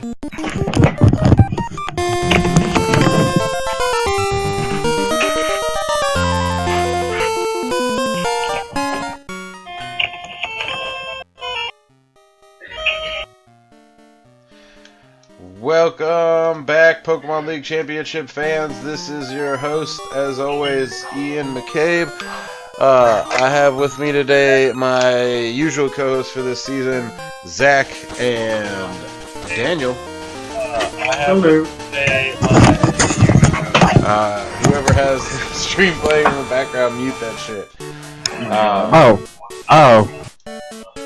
Welcome back, Pokemon League Championship fans. This is your host, as always, Ian McCabe. I have with me today my usual co-host for this season, Zach and Daniel. Hello. Whoever has the stream playing in the background, mute that shit.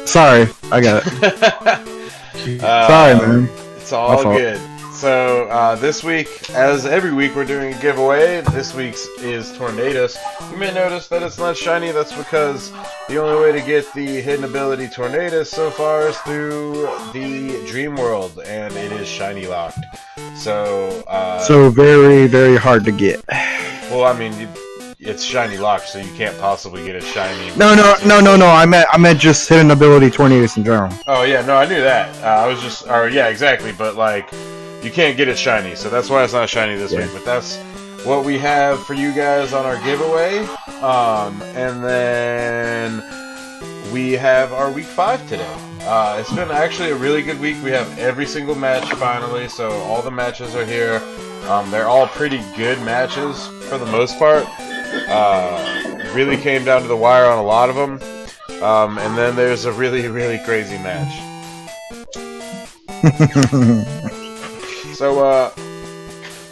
Sorry, I got it. Sorry, man. It's all good. So, this week, as every week, we're doing a giveaway. This week's is Tornadus. You may notice that it's not shiny. That's because the only way to get the hidden ability Tornadus so far is through the Dream World, and it is shiny locked. So, so very, very hard to get. Well, I mean, it's shiny locked, so you can't possibly get a shiny. No. I meant just hidden ability Tornadus in general. Oh yeah, no, I knew that. Yeah, exactly. But like, you can't get it shiny, so that's why it's not shiny this week. But that's what we have for you guys on our giveaway. And then we have our week 5 today. It's been actually a really good week. We have every single match finally, so all the matches are here. They're all pretty good matches for the most part. Really came down to the wire on a lot of them. And then there's a really, really crazy match. So,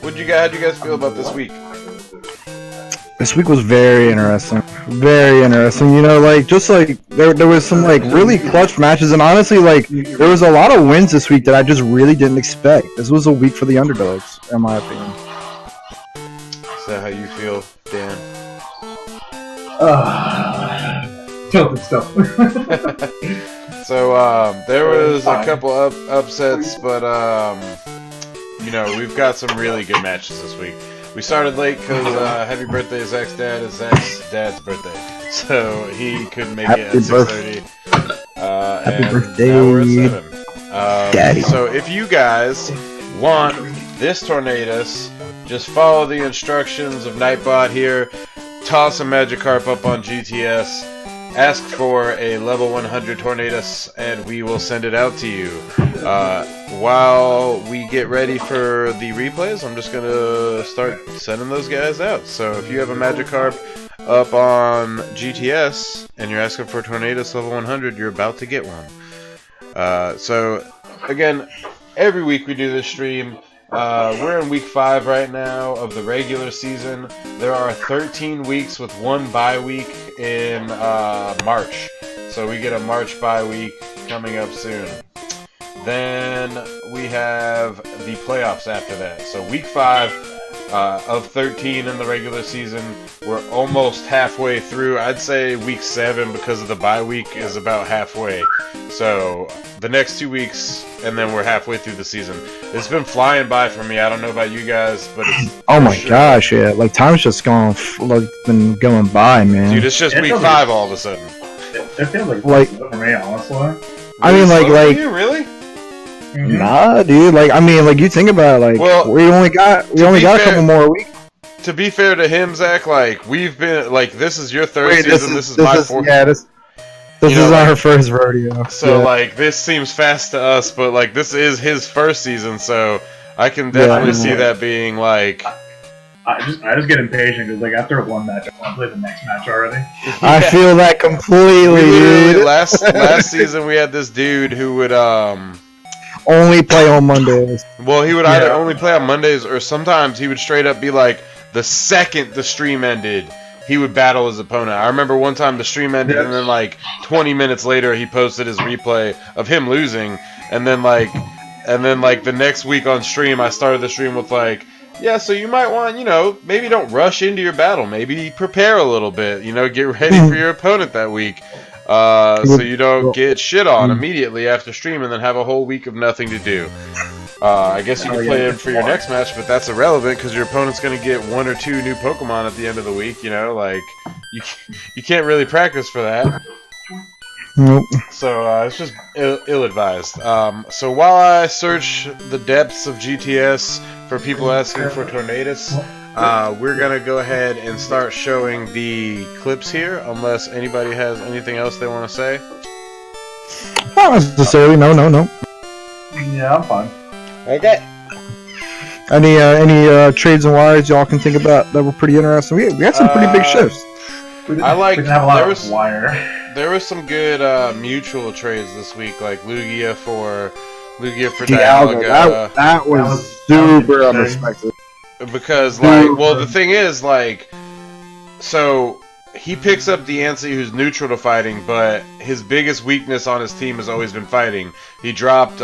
how'd you guys feel about this week? This week was very interesting. Very interesting. You know, there was some really clutch matches, and honestly, there was a lot of wins this week that I just really didn't expect. This was a week for the underdogs, in my opinion. Is that how you feel, Dan? Tilted stuff. So, there was a couple upsets, but, we've got some really good matches this week. We started late because happy birthday Zach's dad is Zach's dad's birthday. So, he couldn't make it at 6:30. Happy birthday, now we're at 7. Daddy. So, if you guys want this Tornadus, just follow the instructions of Nightbot here. Toss a Magikarp up on GTS. Ask for a level 100 Tornadus, and we will send it out to you. While we get ready for the replays, I'm just going to start sending those guys out. So if you have a Magikarp up on GTS, and you're asking for a Tornadus level 100, you're about to get one. So, again, every week we do this stream. We're in week 5 right now of the regular season. There are 13 weeks with one bye week in March. So we get a March bye week coming up soon. Then we have the playoffs after that. So week 5 of 13 in the regular season. We're almost halfway through. I'd say week 7, because of the bye week, is about halfway. So the next 2 weeks, and then we're halfway through the season. It's been flying by for me. I don't know about you guys, but it's oh my gosh, yeah. Time's just been going by, man. Dude, it's just week 5 all of a sudden. It feels like for me, honestly. I mean, you really? Mm-hmm. Nah, dude. You think about it. We only got a couple more weeks. To be fair to him, Zach, we've been this is your third season. This is my fourth. Yeah, this is not her first rodeo. So this seems fast to us, but this is his first season, so I can definitely see that being I just get impatient because after one match, I want to play the next match already. Yeah. I feel that completely, dude. Last season we had this dude who would only play on Mondays. Well, he would either only play on Mondays, or sometimes he would straight up be the second the stream ended, he would battle his opponent. I remember one time the stream ended, and then 20 minutes later he posted his replay of him losing, and then the next week on stream I started the stream with so you might want, maybe don't rush into your battle, maybe prepare a little bit, get ready for your opponent that week. So you don't get shit on immediately after stream and then have a whole week of nothing to do. I guess you can play him for your next match, but that's irrelevant because your opponent's going to get 1 or 2 new Pokemon at the end of the week, you can't really practice for that. Nope. So it's just ill-advised. So while I search the depths of GTS for people asking for tornadus, we're gonna go ahead and start showing the clips here, unless anybody has anything else they want to say. Not necessarily. No. Yeah, I'm fine. Okay. Any trades and wires y'all can think about that were pretty interesting? We had some pretty big shifts. I like. We didn't have a lot of wire. There was some good mutual trades this week, like Lugia for Dialga. Dialga. That was super unexpected. Because the thing is, so he picks up Diancie, who's neutral to fighting, but his biggest weakness on his team has always been fighting. He dropped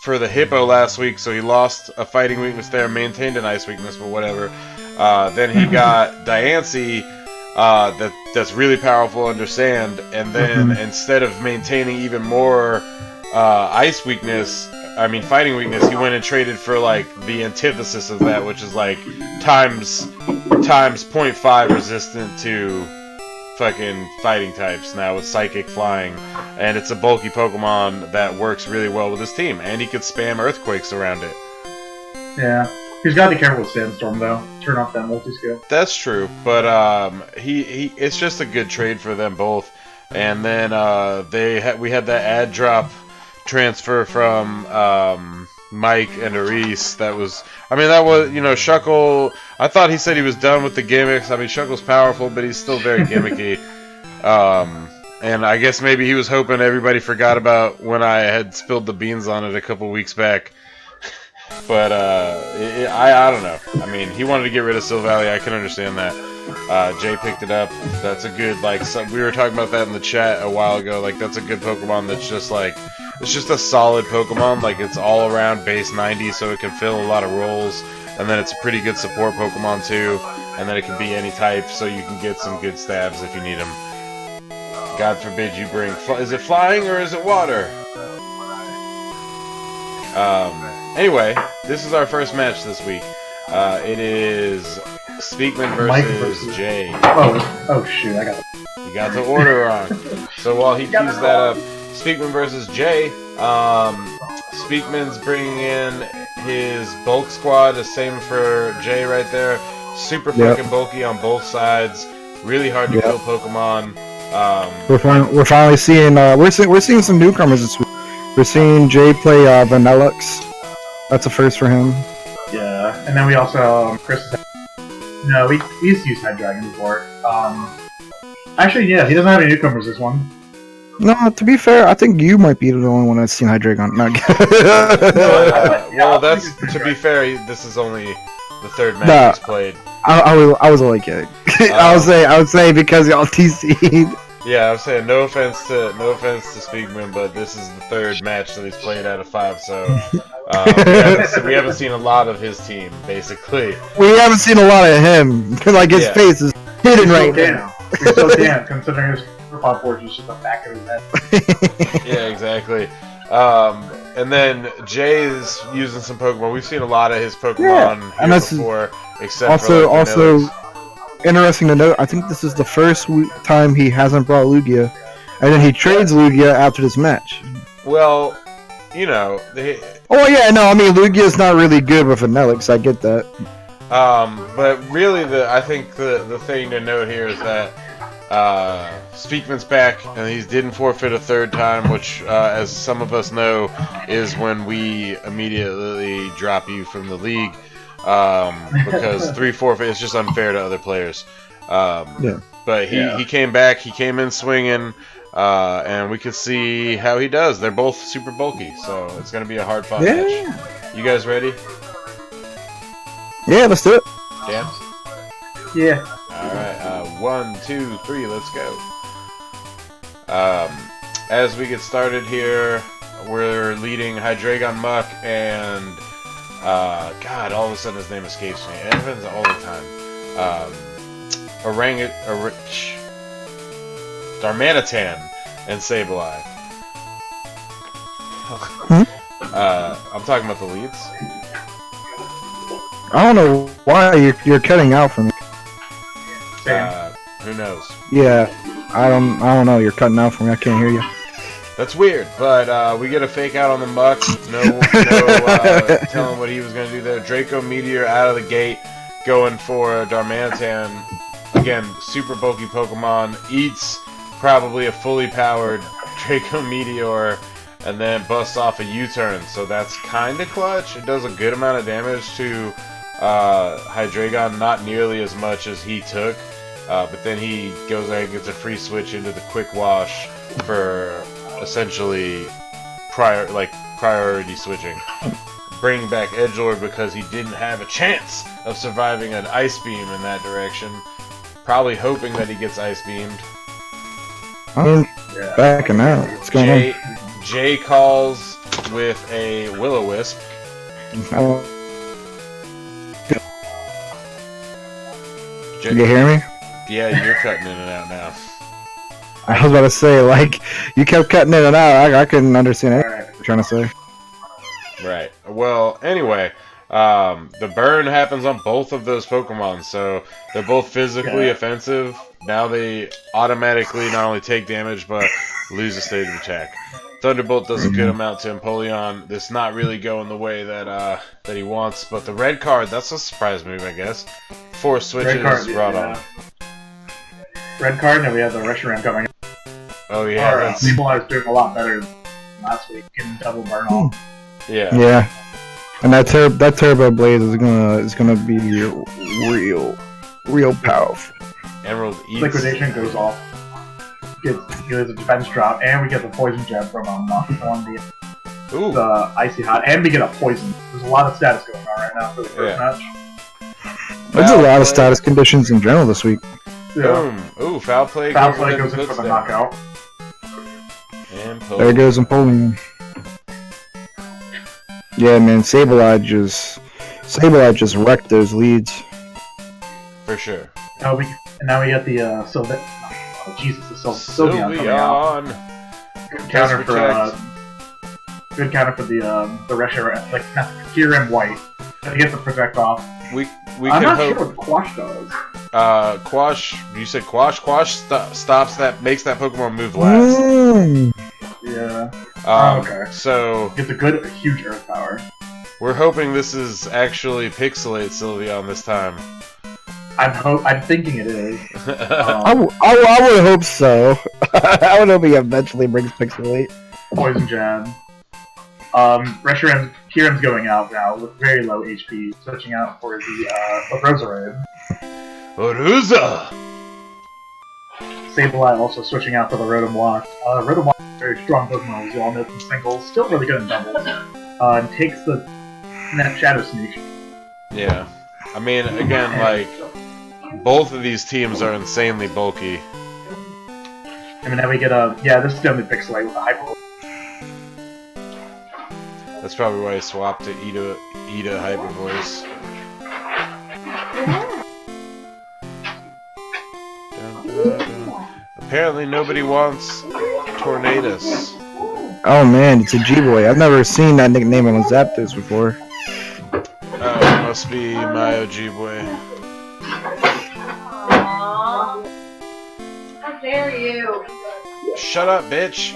for the Hippo last week, so he lost a fighting weakness there, maintained an ice weakness, but whatever. Then he got Diancie, that's really powerful under sand, and then instead of maintaining even more ice weakness, fighting weakness, he went and traded for the antithesis of that, which is times 0.5 resistant to fucking fighting types now with psychic flying, and it's a bulky Pokemon that works really well with his team, and he could spam earthquakes around it. Yeah. He's got to be careful with Sandstorm, though. Turn off that multi-skill. That's true, but it's just a good trade for them both. And then we had that ad drop transfer from Mike and Aris. That was Shuckle. I thought he said he was done with the gimmicks. Shuckle's powerful, but he's still very gimmicky. And I guess maybe he was hoping everybody forgot about when I had spilled the beans on it a couple weeks back. But I don't know. He wanted to get rid of Silvally. I can understand that. Jay picked it up. That's a good we were talking about that in the chat a while ago. That's a good Pokemon. That's just it's just a solid Pokemon. It's all around base 90, so it can fill a lot of roles. And then it's a pretty good support Pokemon too. And then it can be any type, so you can get some good stabs if you need them. God forbid you bring. Is it flying or is it water? Anyway, this is our first match this week. It is Speakman versus Jay. Oh shoot, I got it. You got the order wrong. So while he keeps that up, Speakman versus Jay, Speakman's bringing in his bulk squad, the same for Jay right there. Super fucking bulky on both sides. Really hard to kill Pokemon. We're finally seeing we're seeing some newcomers this week. We're seeing Jay play Vanillux. That's a first for him. Yeah, and then we also Chris. No, he's used Hydreigon before. Actually, yeah, he doesn't have any newcomers this one. No, to be fair, I think you might be the only one that's seen Hydreigon. Well, that's to be fair. This is only the third match he's played. I was only kidding. I would say because y'all TC'd. Yeah, I'm saying no offense to Speakman, but this is the third match that he's played out of 5, so we haven't seen a lot of his team, basically. We haven't seen a lot of him. His face is hidden right now. We still can't, considering his profile port is just the back of his head. Yeah, exactly. And then Jay is using some Pokemon. We've seen a lot of his Pokemon here before, except also interesting to note, I think this is the first time he hasn't brought Lugia, and then he trades Lugia after this match. Well, Lugia's not really good with Vanillux, I get that. But really, I think the thing to note here is that Speakman's back, and he didn't forfeit a third time, which, as some of us know, is when we immediately drop you from the league. Because 3 forfeit is just unfair to other players. But he came back, he came in swinging, and we could see how he does. They're both super bulky, so it's going to be a hard fought match. You guys ready? Yeah, let's do it. Dan? Yeah. Alright, 1, 2, 3, let's go. As we get started here, we're leading Hydreigon Muck and God, all of a sudden his name escapes me. It happens all the time. Darmanitan and Sableye. I'm talking about the leads. I don't know why you're cutting out from me. Who knows? Yeah. I don't know. You're cutting out for me. I can't hear you. That's weird, but we get a fake out on the muck. No telling what he was going to do there. Draco Meteor out of the gate, going for Darmanitan. Again, super bulky Pokemon. Eats probably a fully powered Draco Meteor, and then busts off a U-turn. So that's kind of clutch. It does a good amount of damage to Hydreigon, not nearly as much as he took. But then he goes ahead and gets a free switch into the Quick Wash for essentially priority switching. Bringing back Edgelord because he didn't have a chance of surviving an Ice Beam in that direction. Probably hoping that he gets Ice Beamed. I'm backing out. What's going on? Jay calls with a Will-O-Wisp. Can you hear me? Yeah, you're cutting in and out now. I was about to say, like, you kept cutting in and out. I couldn't understand anything you're trying to say. Right. Well, anyway, the burn happens on both of those Pokemon, so they're both physically offensive. Now they automatically not only take damage, but lose a stage of attack. Thunderbolt does a good amount to Empoleon. This not really going the way that that he wants, but the red card, that's a surprise move, I guess. 4 switches brought on. Red card, and we have the Reshiram coming. Oh yeah, people are doing a lot better than last week, getting double burn off. Yeah. Yeah. And that Turbo Blaze is gonna be real powerful. Emerald eats. Liquidation goes off. Gets a defense drop, and we get the poison gem from on the icy hot, and we get a poison. There's a lot of status going on right now for the first match. There's a lot of status conditions in general this week. Yeah. Boom! Ooh, foul play. Foul play goes in for the knockout. And there goes Empoleon. Yeah, man, Sableye just wrecked those leads. For sure. Now we get the Sylveon coming out. Good counter for the Reshiram, like Kyurem White. To get the protect off. We I'm can not hope. sure what Quash does. Quash. You said Quash. Quash stops that, makes that Pokemon move last. Yeah. Okay. So gets a huge Earth power. We're hoping this is actually Pixelate Sylveon this time. I'm thinking it is. I would hope so. I would hope he eventually brings Pixelate. Poison Jab. Kyurem's going out now with very low HP, switching out for the Roserade. Oruza! Sableye also switching out for the Rotom Wash. Rotom Wash is a very strong Pokemon as well, knows in singles, still really good in doubles. And takes the Shadow Sneak. Yeah. I mean, again, like, both of these teams are insanely bulky. I mean, now we get this is definitely Pixelate with a Hyper. That's probably why I swapped to Ida Hyper Voice. Apparently nobody wants Tornadus. Oh man, it's a G-Boy. I've never seen that nickname on Zapdos before. Oh, it must be my OG boy. How dare you? Shut up, bitch!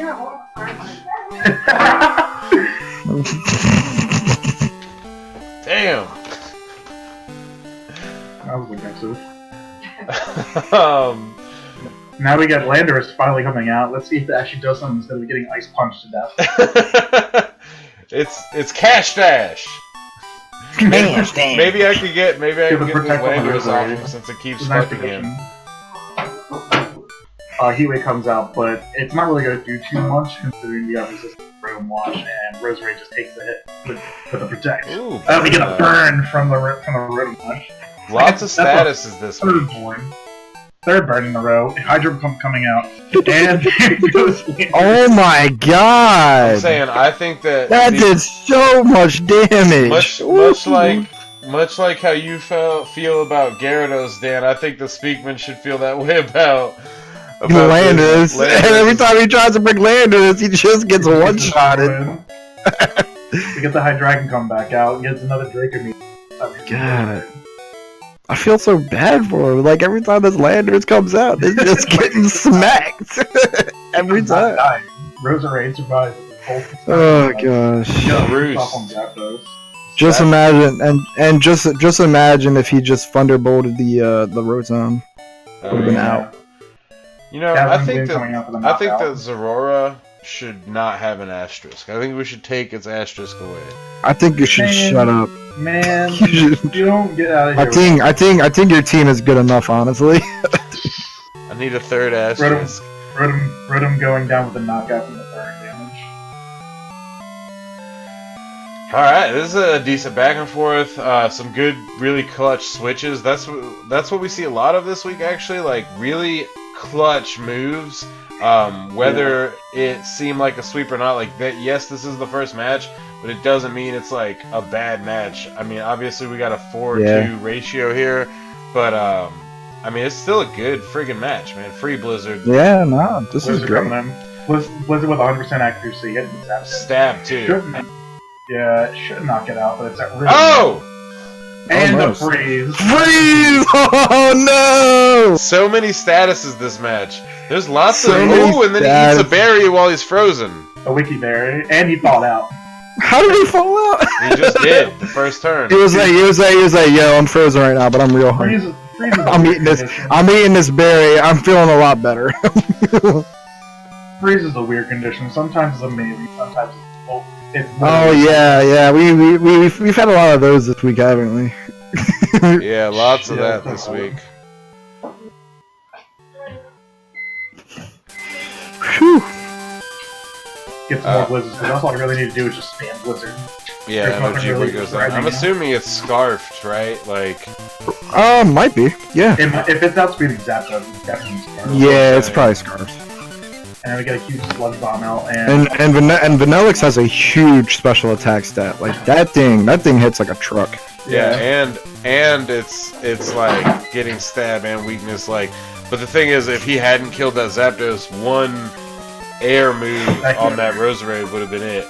Damn! That was aggressive. Now we got Landorus finally coming out. Let's see if it actually does something instead of getting ice punched to death. It's Cash Dash. Maybe I could get this Landorus off him since it keeps fucking him. Heatwave comes out, but it's not really going to do too much considering we have resistance to Rotom Wash, and Roserade just takes the hit with the Protect. Ooh, we get a burn from the Rotom Wash. Lots of statuses this week. Third burn in a row. Hydro Pump coming out, and there goes Landorus. Oh my god! I'm saying, I think that did so much damage. Much like how you feel about Gyarados, Dan, I think the Speakman should feel that way about Landorus. And every time he tries to bring Landorus, he just gets one-shotted. We get the Hydreigon come back out and gets another Draco Meteor. God. I feel so bad for him. Like every time this Landers comes out, they're just getting smacked. Every He's not time. dying. Roserade survived. Oh gosh. Yeah, Bruce. off on Zapdos. Just imagine, and just imagine if he just thunderbolted the Rotom. Would have been out. You know, Kevin I think Blue that coming out for the I think that knockout. Zorora should not have an asterisk. I think we should take its asterisk away. I think you should Man. shut up. Man, You should- you don't get out of here. I think your team is good enough, honestly. I need a third asterisk. Rotom going down with a knockout from the burn damage. Alright, this is a decent back and forth. Some good, really clutch switches. That's what we see a lot of this week, actually. Like, really clutch moves. Whether it seemed like a sweep or not, like that. Yes, this is the first match, but it doesn't mean it's like a bad match. I mean, obviously we got a 4-2 ratio here, but I mean, it's still a good friggin' match, man. Free Blizzard. Yeah, no, this is Blizzard great. coming in. Blizzard with 100% accuracy, hit the zap. Stab too. Yeah, it should knock it out, but it's at risk. Oh! And Almost. a freeze. Freeze! Oh no! So many statuses this match. There's lots So of many and then he eats a statuses. berry while he's frozen. A wiki berry, and he thawed out. How did he fall out? He just did the first turn. He was like, yo, I'm frozen right now, but I'm real hungry. Freeze is a I'm weird eating this. condition. I'm eating this berry. I'm feeling a lot better. Freeze is a weird condition. Sometimes it's amazing. Sometimes it's Oh yeah. We've had a lot of those this week, haven't we? Yeah, lots of Yeah, that this week. Whew. Get some more blizzards, because that's all I really need to do is just spam blizzard. Yeah, There's nothing energy really goes down. surprising I'm now. assuming it's scarfed, right? Like, Might be. Yeah. If it's outspeeding Zapdos, it's definitely Scarf. Yeah, it's probably scarves. And then we get a huge sludge bomb out, and And Vanillix has a huge special attack stat. Like that thing hits like a truck. yeah, and it's like getting stab and weakness. Like, but the thing is, if he hadn't killed that Zapdos, one air move on that Roserade would have been it.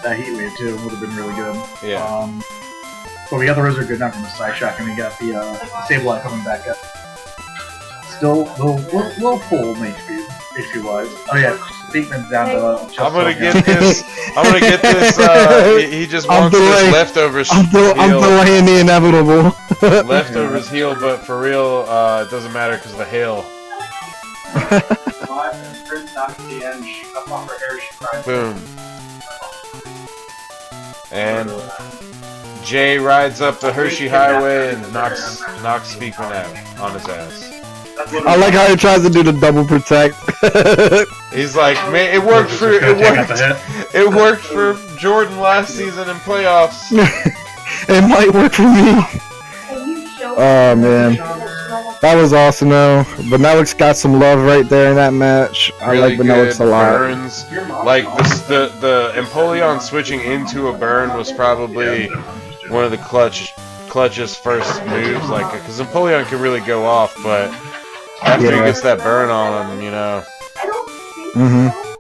that heat wave too would have been really good. Yeah. But we got the Roser good enough from the side shock, and we got the Sableye coming back up. Still little full HP wise. Oh yeah, Statement's down to just I'm gonna so get good. this. I'm gonna get this. He just I'm wants this delaying- leftovers I'm heal. delaying the inevitable. Leftovers heal, but for real, it doesn't matter because the hail. Boom. And Jay rides up the Hershey Highway and knocks Speakman out on his ass. I like how he tries to do the double protect. He's like, man, it worked for Jordan last season in playoffs. It might work for me. Oh man, that was awesome though. Vanillix got some love right there in that match. I Really like Vanillix good a lot. burns. Like the Empoleon switching into a burn was probably one of the clutchest first moves. Like, because Empoleon can really go off, but after he gets that burn on him, you know.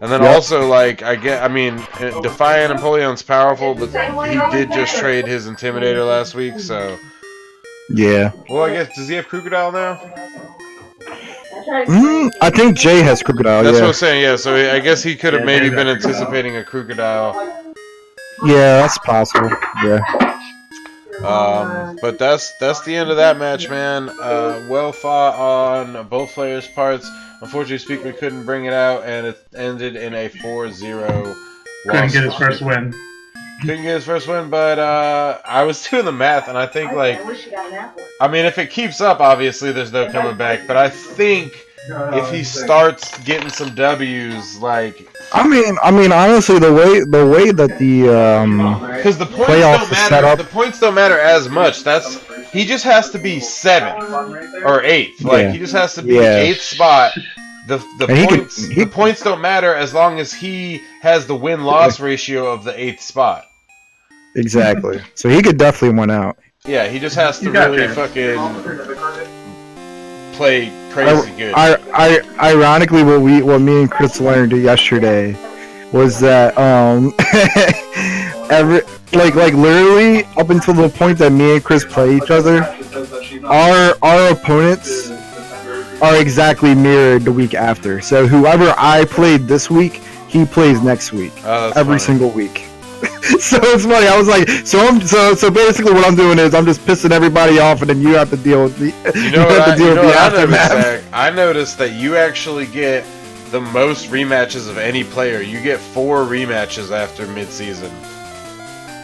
And then also, like, Defiant Empoleon's powerful, but he did just trade his Intimidator last week, so. Yeah. Well, I guess, does he have Crocodile now? I think Jay has Crocodile. That's Yeah. what I'm saying, yeah, so I guess he could have maybe been anticipating a Crocodile. Yeah, that's possible. Yeah. But that's the end of that match, man. Well fought on both players' parts. Unfortunately, Speakman couldn't bring it out, and it ended in a 4-0 loss. Couldn't get his first win. Couldn't get his first win, but I was doing the math, and I think, like, I mean, if it keeps up, obviously, there's no coming back. But I think if he starts getting some W's, like, I mean, honestly, the way that the because the points playoffs don't is set matter. up. The points don't matter as much. He just has to be 7th or 8th. Like, Yeah. he just has to be Yeah. 8th spot. The And points he the points don't matter as long as he has the win-loss ratio of the 8th spot. Exactly. So he could definitely win out. Yeah, he just has to You got really it. fucking play crazy good. Ironically, what me and Chris learned yesterday was that literally up until the point that me and Chris play each other, our opponents are exactly mirrored the week after. So whoever I played this week, he plays next week. Every single week. So it's funny. I was like, so basically what I'm doing is I'm just pissing everybody off, and then you have to deal with the aftermath. I noticed that you actually get the most rematches of any player. You get 4 rematches after mid-season,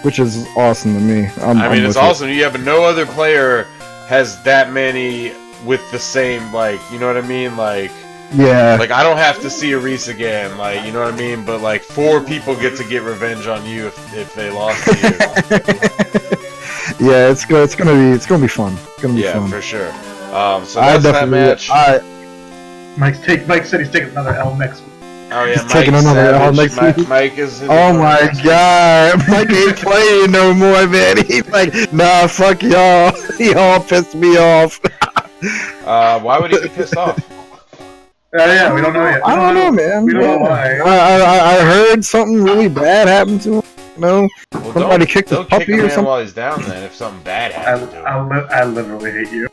which is awesome to me. It's awesome. Yeah, but no other player has that many with the same, like, you know what I mean? Like, yeah. Like, I don't have to see a Reese again, like, you know what I mean? But, like, 4 people get to get revenge on you if they lost to you. Yeah, it's gonna be fun. It's gonna be fun. Yeah, for sure. So that's that match. Mike said he's taking another L next week. Oh yeah, Mike's taking another L next week. Mike is. Oh my god, Mike ain't playing no more, man. He's like, nah, fuck y'all. Y'all pissed me off. Why would he be pissed off? Yeah, we don't know yet. I don't know, man. We don't know why. I heard something really bad happened to him. Well, somebody kicked his puppy or something. While he's down, then if something bad happened to him. I literally hate you.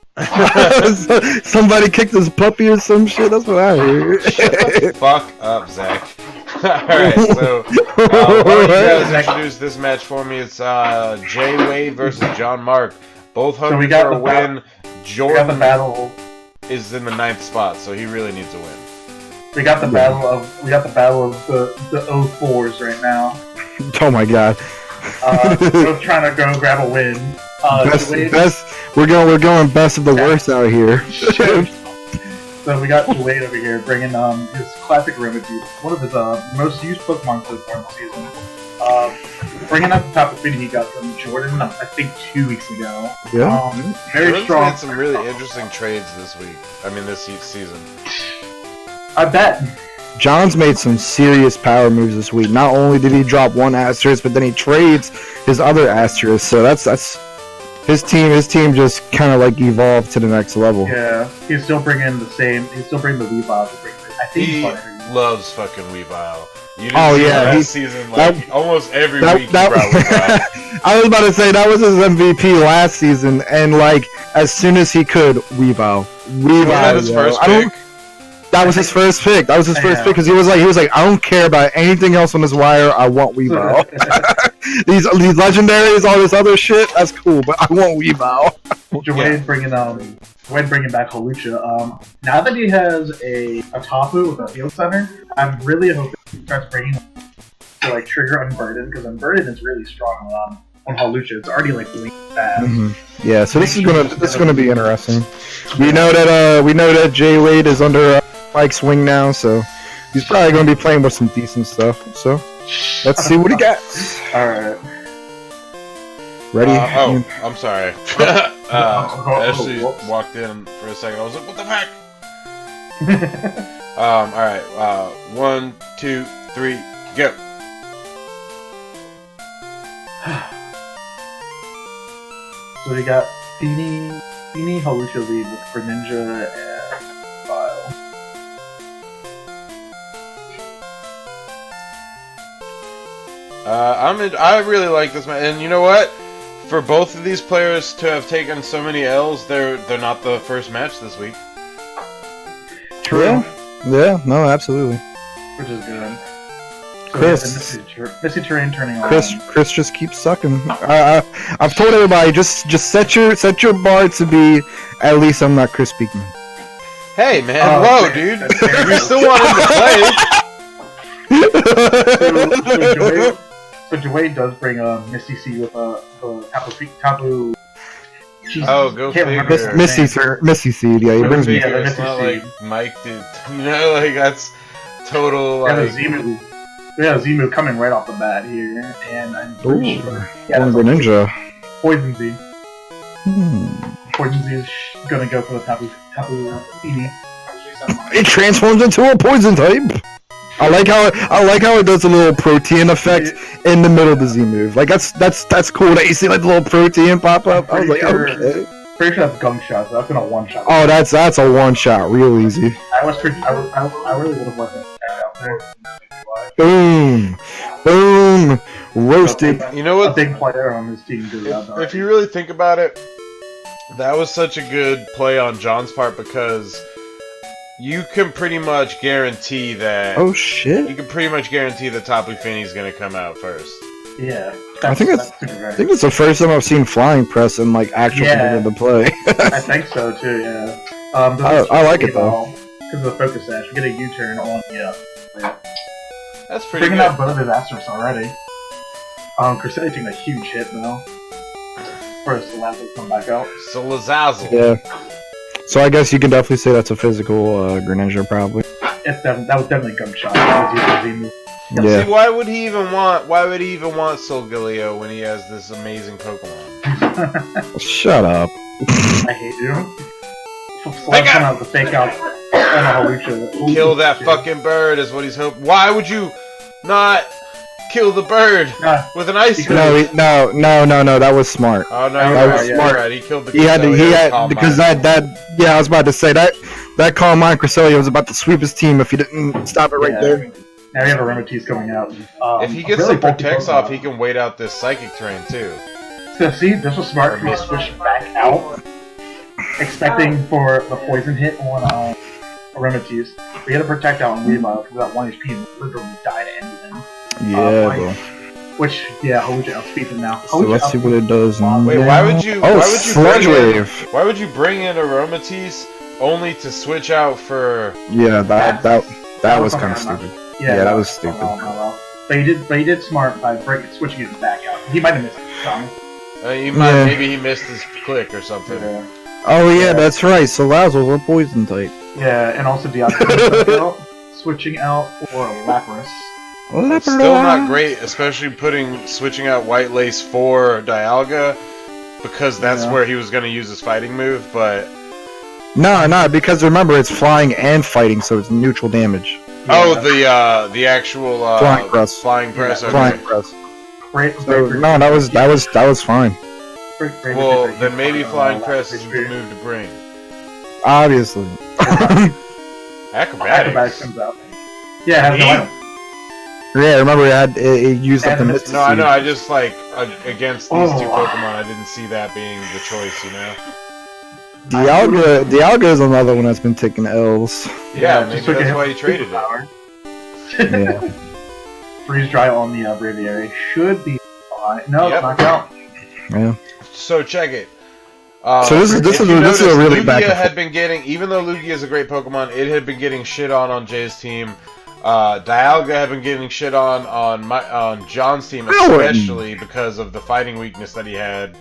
Somebody kicked his puppy or some shit. That's what I heard. Shut the fuck up, Zach. Alright, so why don't you guys introduce this match for me? It's Jay Wade versus John Mark. Both hungry for a win. Jordan is in the 9th spot, so he really needs a win. We got the battle of the 04s right now. Oh my god. We're trying to go grab a win. We're going best of the worst out here. So we got Wade over here bringing his classic remedy, one of his most used Pokemon so far this season. Bringing up the top of speed he got from Jordan, I think 2 weeks ago. Yeah. Very Jordan's strong. made some really interesting trades this season. I bet. John's made some serious power moves this week. Not only did he drop 1 asterisk, but then he trades his other asterisk. So that's his team. His team just kind of like evolved to the next level. Yeah, he's still bringing the same. He's still bringing the Weavile to bring. I think he loves fucking Weavile. This season, like almost every week he brought Weavile. I was about to say that was his MVP last season, and like as soon as he could, Weavile. Was that his first pick? That was his first pick. That was his first pick because he was like, I don't care about anything else on this wire. I want Weavile. these legendaries, all this other shit, that's cool, but I want Weavile. Wade bringing back Hawlucha. Now that he has a Tapu with a field center, I'm really hoping he starts bringing to like trigger Unburden because Unburden is really strong on Hawlucha. It's already like really fast. Mm-hmm. Yeah, so this is gonna be interesting. We know that Jay Wade is under Mike's wing now, so he's probably gonna be playing with some decent stuff. So let's see what he got. All right. Ready? I'm sorry. Ashley walked in for a second. I was like, what the fuck? Alright. 1, 2, 3, go. So we got Feeny Hawlucha lead with Greninja and Vile. I really like this match, and you know what? For both of these players to have taken so many L's, they're not the first match this week. True. Yeah. No, absolutely. Which is good. Chris, Missy Terrain turning on. Chris just keeps sucking. I've told everybody just set your bar to be at least I'm not Chris Beekman. Hey man, whoa, dude, we still want him to play. So Joey does bring Misty C with Tapu. Go figure. Missy Seed, yeah, he brings me. It's not like Mike did. You know, like that's total like. We have Zimu coming right off the bat here, and I'm pretty sure. Greninja. Poison Z. Poison Z is gonna go for the Tapu Feeny. It transforms into a poison type. I like how it does a little protein effect in the middle of the Z move. Like that's cool that you see like the little protein pop up. I was like, okay. Pretty sure that's gunk shot. So that's been a one shot. Oh, that's a one shot, real easy. I really would have let that out there. Boom, roasted. You know what? A big player on this team. If you really think about it, That was such a good play on John's part because you can pretty much guarantee that. Oh shit! You can pretty much guarantee that Tapu Fini's gonna come out first. Yeah. I think that's super I rare. think it's the first time I've seen flying press in like actual the play. I think so too. Yeah. I like it though. Because of the focus dash, we get a U-turn on That's pretty bringing good. out both his Astros already. Crusader taking a huge hit though. First, the last will come back out. So Lazazzle. Yeah. So I guess you can definitely say that's a physical Greninja, probably. That was definitely gunshot. That was easy. Yeah. See, why would he even want Solgaleo when he has this amazing Pokemon? Shut up. I hate you. Slap come out the fake out on a Hawlucha. Kill that fucking bird is what he's hoping. Why would you not kill the bird with an ice move? No, that was smart. Oh no, That was you're smart. right. He killed the. He had Calm because Mind. I was about to say that Calm Mind Cresselia was about to sweep his team if he didn't stop it right there. Now we have a Remotease coming out. If he gets really the Protects off, he can wait out this Psychic Terrain too. So see, this was smart for me to switch back out, expecting for the poison hit on a Remotease. We had to Protect out on Weavile because that 1 HP and literally died to end him. Yeah, bro. Which, Hawlucha outspeeds him now. So let's see what it does now. Wait, why would you? Oh, why would you Sludge bring in, Wave. Why would you bring in Aromatisse only to switch out for? Yeah, that was kind of stupid. Yeah, that was stupid. But he did smart by switching it back out. He might have missed it. Maybe he missed his click or something. Yeah. Oh yeah, that's right. So Lazzle's a poison type. Yeah, and also Dialga switching out for Lapras. It's still not great, especially switching out White Lace for Dialga, because that's where he was going to use his fighting move. But no, because remember it's flying and fighting, so it's neutral damage. Oh, the actual flying press. Flying press. Yeah, Okay. Flying press. So, no, that was fine. Well, then maybe flying press is the move to bring. Obviously. Acrobatics. comes out. Yeah, it has no item. Yeah, remember it used up the Misty No, I know. Seed. I just against these two Pokemon, I didn't see that being the choice. You know. Dialga is another one that's been taking L's. Yeah, maybe that's why he traded it. Yeah. Freeze Dry on the Braviary should be fine. No, Yep. it's knocked out. Yeah. So check it. So this is a really Lugia back. had been getting, even though Lugia is a great Pokemon, it had been getting shit on Jay's team. Dialga had been getting shit on John's team, especially because of the fighting weakness that he had.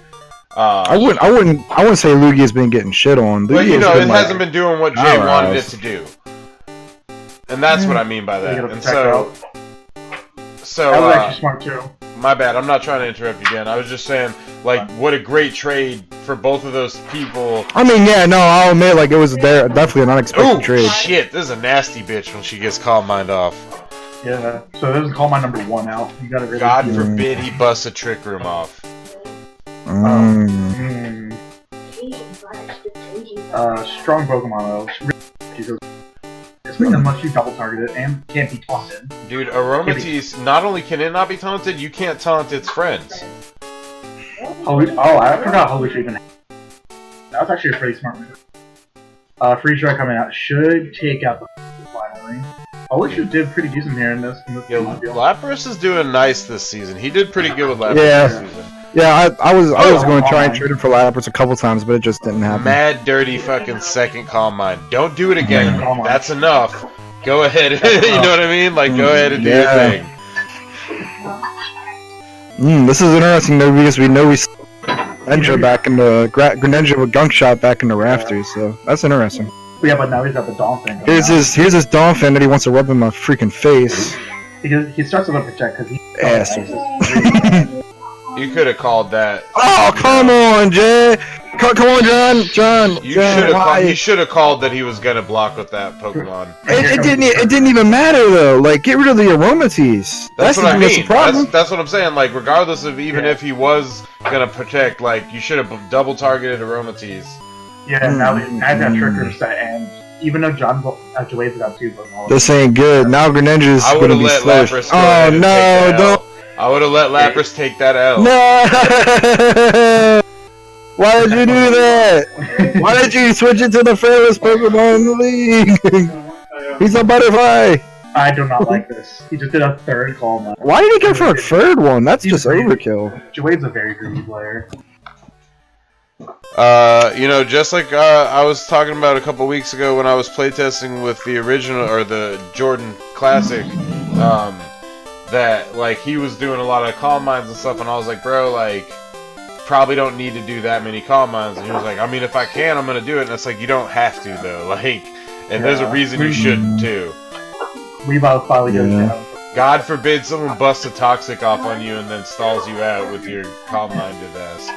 I wouldn't say Lugia's been getting shit on. But Lugia's it been, like, hasn't been doing what Jay wanted it to do, and that's what I mean by that. And so that was actually smart too. My bad. I'm not trying to interrupt you again. I was just saying, like, what a great trade for both of those people. I mean, yeah, no, I'll admit, like, it was definitely an unexpected Oh trade. shit! This is a nasty bitch when she gets Calm Mind off. Yeah. So this is Call My number 1 out. You gotta really. God forbid he busts a Trick Room off. Strong Pokemon though. Unless you double target it and can't be taunted. Dude, Aromatisse, not only can it not be taunted, you can't taunt its friends. I forgot Hawlucha even. That was actually a pretty smart move. Freeze Dry coming out should take out the finally. Hawlucha did pretty decent here in this deal. Lapras is doing nice this season. He did pretty good with Lapras this season. Yeah, I was going to try and trade him for Lapras a couple times, but it just didn't happen. Mad dirty fucking second Calm Mind. Don't do it again. That's enough. Go ahead. You know what I mean? Like, go ahead and do your thing. This is interesting though, because we know we Greninja back in the Greninja with Gunk Shot back in the rafters, so that's interesting. Yeah, but now he's got the Dolphin. Here's his Dolphin that he wants to rub in my freaking face. Because he starts with a Protect because he. Asshole. You could have called that. Oh, come on, Jay! Come on, John! He should have called that he was gonna block with that Pokemon. It didn't even matter though. Like, get rid of the Aromatisse. That's what I mean. The problem. That's what I'm saying. Like, regardless of even if he was gonna protect, like, you should have double targeted Aromatisse. Yeah, now he's got Tricker set, and even though John Joey's got 2 Pokemon. This ain't good. Now Greninja's gonna be slashed. Oh no! Don't. I would have let Lapras take that L. No! Why did you do that? Why did you switch it to the fairest Pokemon in the league? He's a butterfly. I do not like this. He just did a third Call Mine. Why did he go for a third one? That's just overkill. Jawade's a very greedy player. You know, just like I was talking about a couple weeks ago when I was playtesting with the original or the Jordan Classic, that like he was doing a lot of calm mines and stuff, and I was like, bro, like probably don't need to do that many calm mines, and he was like, I mean, if I can, I'm gonna do it, and it's like you don't have to though, like, and there's a reason you shouldn't too. We both finally go down. God forbid someone busts a toxic off on you and then stalls you out with your calm-minded ass.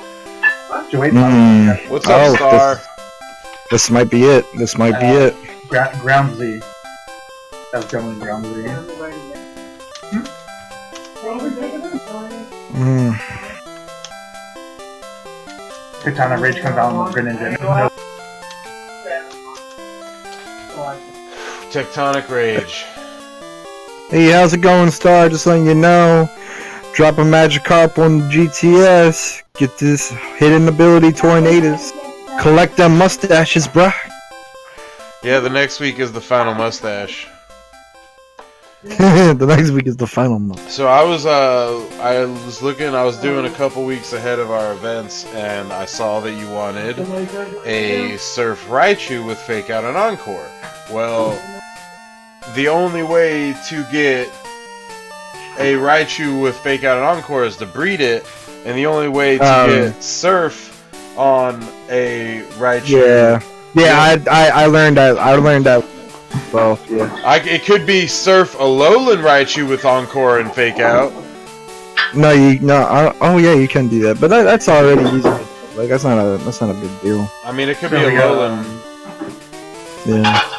What's up, Star? This might be it. This might be it. Ground Z. That's definitely Ground Z. Tectonic Rage comes out on the Greninja. Tectonic Rage. Hey, how's it going, Star? Just letting you know. Drop a Magikarp on GTS. Get this hidden ability Tornadus. Collect them mustaches, bruh. Yeah, the next week is the final mustache. The next week is the final month. So I was looking, I was doing a couple weeks ahead of our events, and I saw that you wanted a Surf Raichu with Fake Out and Encore. Well, the only way to get a Raichu with Fake Out and Encore is to breed it, and the only way to get Surf on a Raichu. Yeah, I learned that. Both, yeah. It could be Surf Alolan Raichu with Encore and Fake Out. Oh yeah, you can do that, but that's already easy. Like that's not a big deal. I mean, it could be Alolan. Yeah.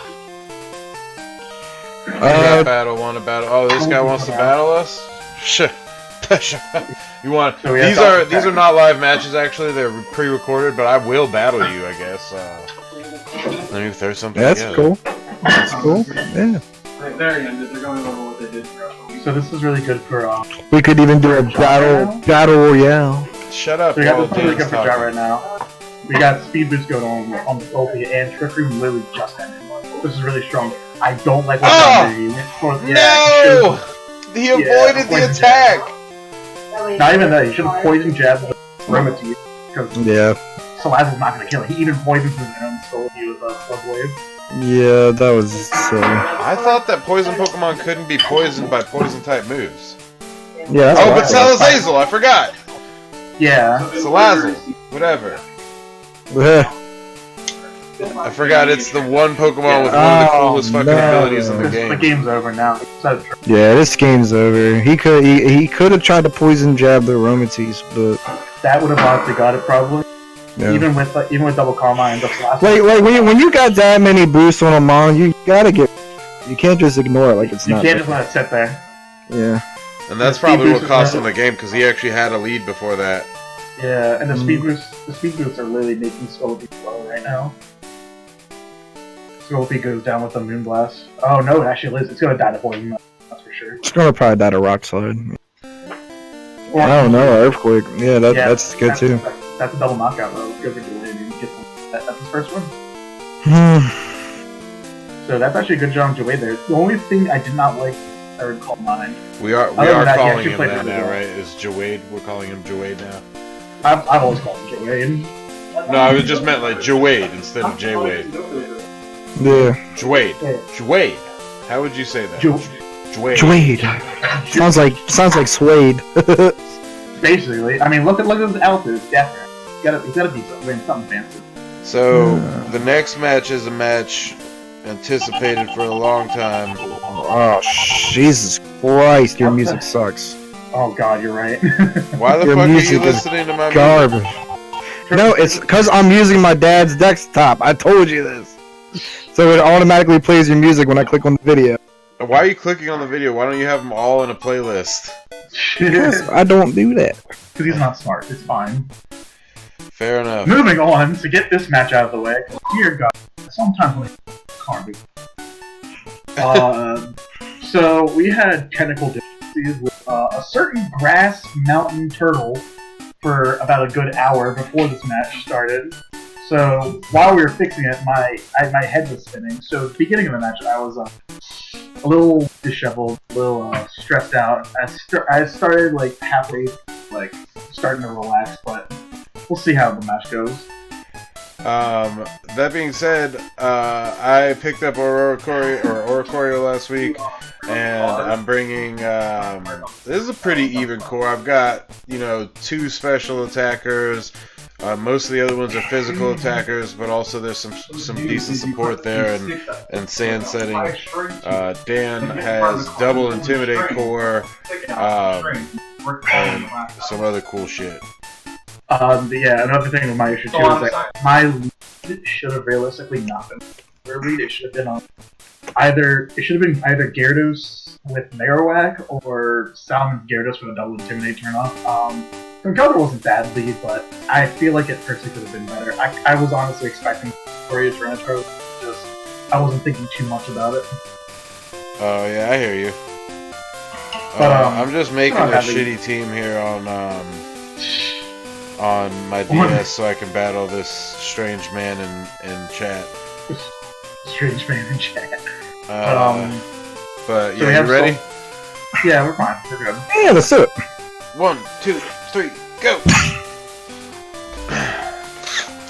Want to battle? Oh, this guy wants to battle us. Shit. You want? So these are not live matches. Actually, they're pre-recorded, but I will battle you. I guess. Let me throw something. Yeah, that's cool. That's cool. Yeah. So this is really good for. We could even do a battle royale. Shut up. So we got this really good for Jar right now. We got Speed Boost going on the Ulti, and Trick Room literally just ended. This is really strong. I don't like what no! He avoided the attack! Not even that, he should have poisoned Jab with Remedy, because Salazzle's not gonna kill it. He even poisons his own soul with a Slugblade. Yeah, that was silly. I thought that poison Pokemon couldn't be poisoned by poison type moves. Yeah, oh, but Salazzle, I forgot! Yeah. Salazzle, whatever. I forgot it's the one Pokemon with one of the coolest fucking abilities in the game. The game's over now. Yeah, this game's over. He could have tried to poison jab the Aromatisse, but that would have honestly got it probably. Yeah. Even with double Karma and double last. Like when you got that many boosts on a mon, you gotta get. You can't just ignore it like it's not. You can't just let it sit there. Yeah. And that's probably what cost him the game because he actually had a lead before that. Yeah, and the speed boosts are literally making Scolopy slow right now. Scolopy goes down with the Moonblast. Oh no, it actually lives. It's gonna die to poison. That's for sure. It's gonna probably die to Rock Slide. Or, I don't know, Earthquake. Yeah, that's good too. That's a double knockout though. Good for Jawade. That's his first one. So that's actually a good job on Jawade there. The only thing I did not like, I would call mine. We are calling him that now, right? Is Jawade? We're calling him Jawade now. I've always called him Jawade. No, I was just meant like Jawade instead of J-Wade. Yeah. Jawade. Jawade. How would you say that? Jawade. Jawade. Sounds like Suede. Basically, I mean, look at his outfit. It's different. He's gotta be something fancy. So the next match is a match anticipated for a long time. Oh, Jesus Christ! Your music sucks. Oh God, you're right. Why the fuck are you listening to my garbage? No, it's because I'm using my dad's desktop. I told you this. So it automatically plays your music when I click on the video. Why are you clicking on the video? Why don't you have them all in a playlist? Because I don't do that. Because he's not smart. It's fine. Fair enough. Moving on to get this match out of the way. Dear God, sometimes when so we had technical difficulties with a certain grass mountain turtle for about a good hour before this match started. So while we were fixing it, my head was spinning. So at the beginning of the match, I was a little disheveled, a little stressed out. I started like halfway, like starting to relax, but we'll see how the match goes. That being said, I picked up Oricorio last week, and I'm bringing, this is a pretty even core. I've got, 2 special attackers. Most of the other ones are physical attackers, but also there's some decent support there and sand setting. Dan has double intimidate core, and some other cool shit. Yeah, another thing with my issue too is that my lead should have realistically not been their lead. It should have been on either Gyarados with Marowak or Salmon's Gyarados with a double intimidate turn off. Conkeldurr wasn't bad lead, but I feel like it personally could have been better. I was honestly expecting Victoria's Tyranitar, just I wasn't thinking too much about it. Oh yeah, I hear you. But I'm just making a shitty team here on my DS so I can battle this strange man in chat. Strange man in chat. But so yeah, you ready? Yeah, we're fine. We're good. Yeah, let's do it. 1, 2, 3, go!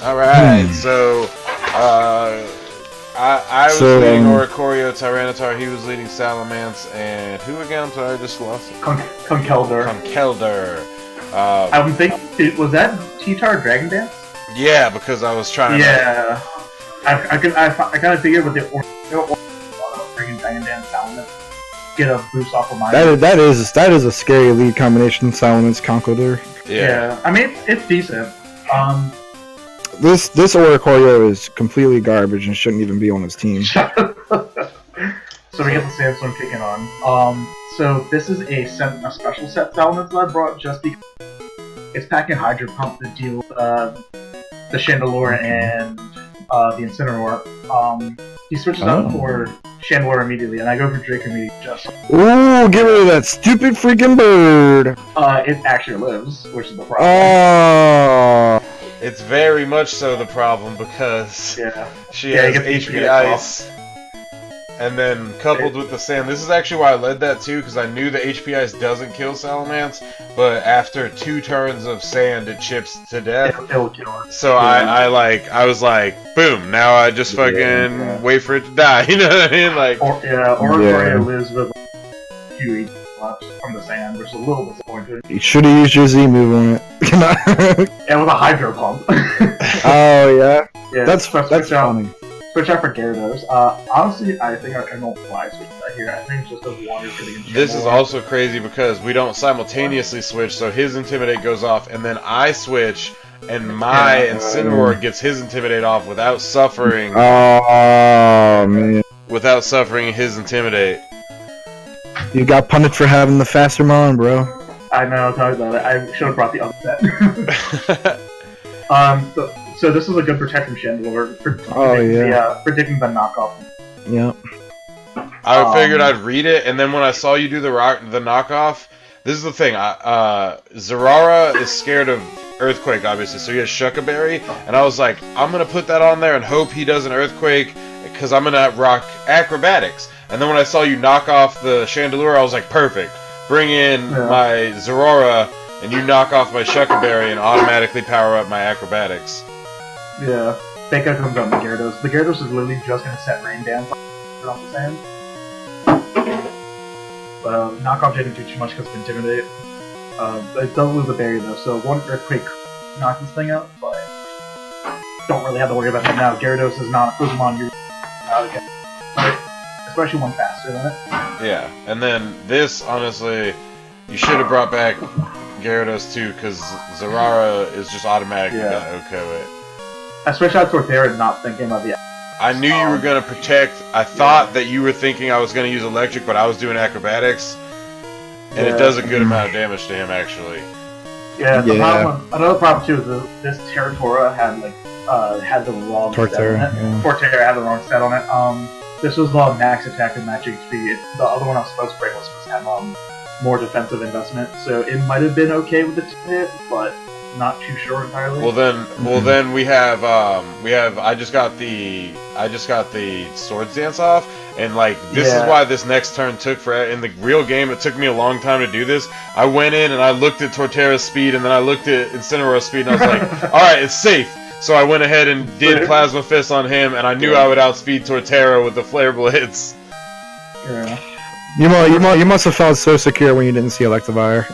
Alright, so I was leading Oricorio Tyranitar, he was leading Salamence, and who again? I'm sorry, I just lost it. Conkeldurr. I'm thinking, was that T-Tar Dragon Dance? Yeah, because I was trying to... I kind of figured with the freaking Dragon Dance Salamence, get a boost off of mine. That is a scary lead combination, Salamence Conkeldurr. Yeah, I mean, it's decent. This Oricorio is completely garbage and shouldn't even be on his team. So we get the Samsung kicking on. So this is a special set Salamence that I brought just because it's packing Hydro Pump to deal with the Chandelure and the Incineroar. He switches out for Chandelure immediately, and I go for Drake immediately just. Ooh, get rid of that stupid freaking bird! It actually lives, which is the problem. Oh. It's very much so the problem because she has HP Ice, and then coupled with the sand. This is actually why I led that too, because I knew the HP Ice doesn't kill Salamence, but after 2 turns of sand, it chips to death. It'll kill it. So I was like, boom! Now I just fucking wait for it to die. You know what I mean? Like, Oricorio lives with a few left from the sand, which is a little disappointing. You should have used your Z move on it. And with a Hydro Pump. Oh yeah. That's funny. Switch out for Gyarados. Honestly, I think I don't fly switch that here. I think it's just the water's getting in. This is also crazy because we don't simultaneously switch, so his Intimidate goes off, and then I switch, and my Incineroar gets his Intimidate off without suffering. Oh man. Without suffering his Intimidate. You got punished for having the faster Mon, bro. I know, tell me about it. I should have brought the other set. So this is a good protect from Chandelure. Predicting the knockoff. Yep. I figured I'd read it, and then when I saw you do the knockoff, this is the thing. Zerara is scared of Earthquake, obviously, so he has Shucka Berry, and I was like, I'm gonna put that on there and hope he does an Earthquake, because I'm gonna rock Acrobatics. And then when I saw you knock off the Chandelure, I was like, perfect. Bring in my Zerora, and you knock off my Shucka Berry and automatically power up my Acrobatics. Yeah. That guy comes out the Gyarados. The Gyarados is literally just gonna set Rain Dance off the sand. But knockoff didn't do too much because of Intimidate. It does lose the berry though, so one Earthquake knocked this thing out, but don't really have to worry about that now. Gyarados is not Pokemon you're out again. Especially one faster than it. Yeah, and then this, honestly, you should have brought back Gyarados too, because Zerara is just automatically gonna OHKO it. I switched out Torterra not thinking about the... I knew you were going to protect. I thought that you were thinking I was going to use Electric, but I was doing Acrobatics. And it does a good amount of damage to him, actually. Yeah, another problem too is this Torterra had the wrong set on it. Torterra had the wrong set on it. This was max attack and max HP. The other one I was supposed to bring was supposed to have more defensive investment, so it might have been okay with the hit, but not too sure entirely. Well then we have I just got the swords dance off, and like this is why this next turn took for in the real game. It took me a long time to do this. I went in and I looked at Torterra's speed, and then I looked at Incineroar's speed, and I was like, all right, it's safe. So I went ahead and did Plasma Fist on him, and I knew I would outspeed Torterra with the Flare Blitz. Yeah. You must have felt so secure when you didn't see Electivire.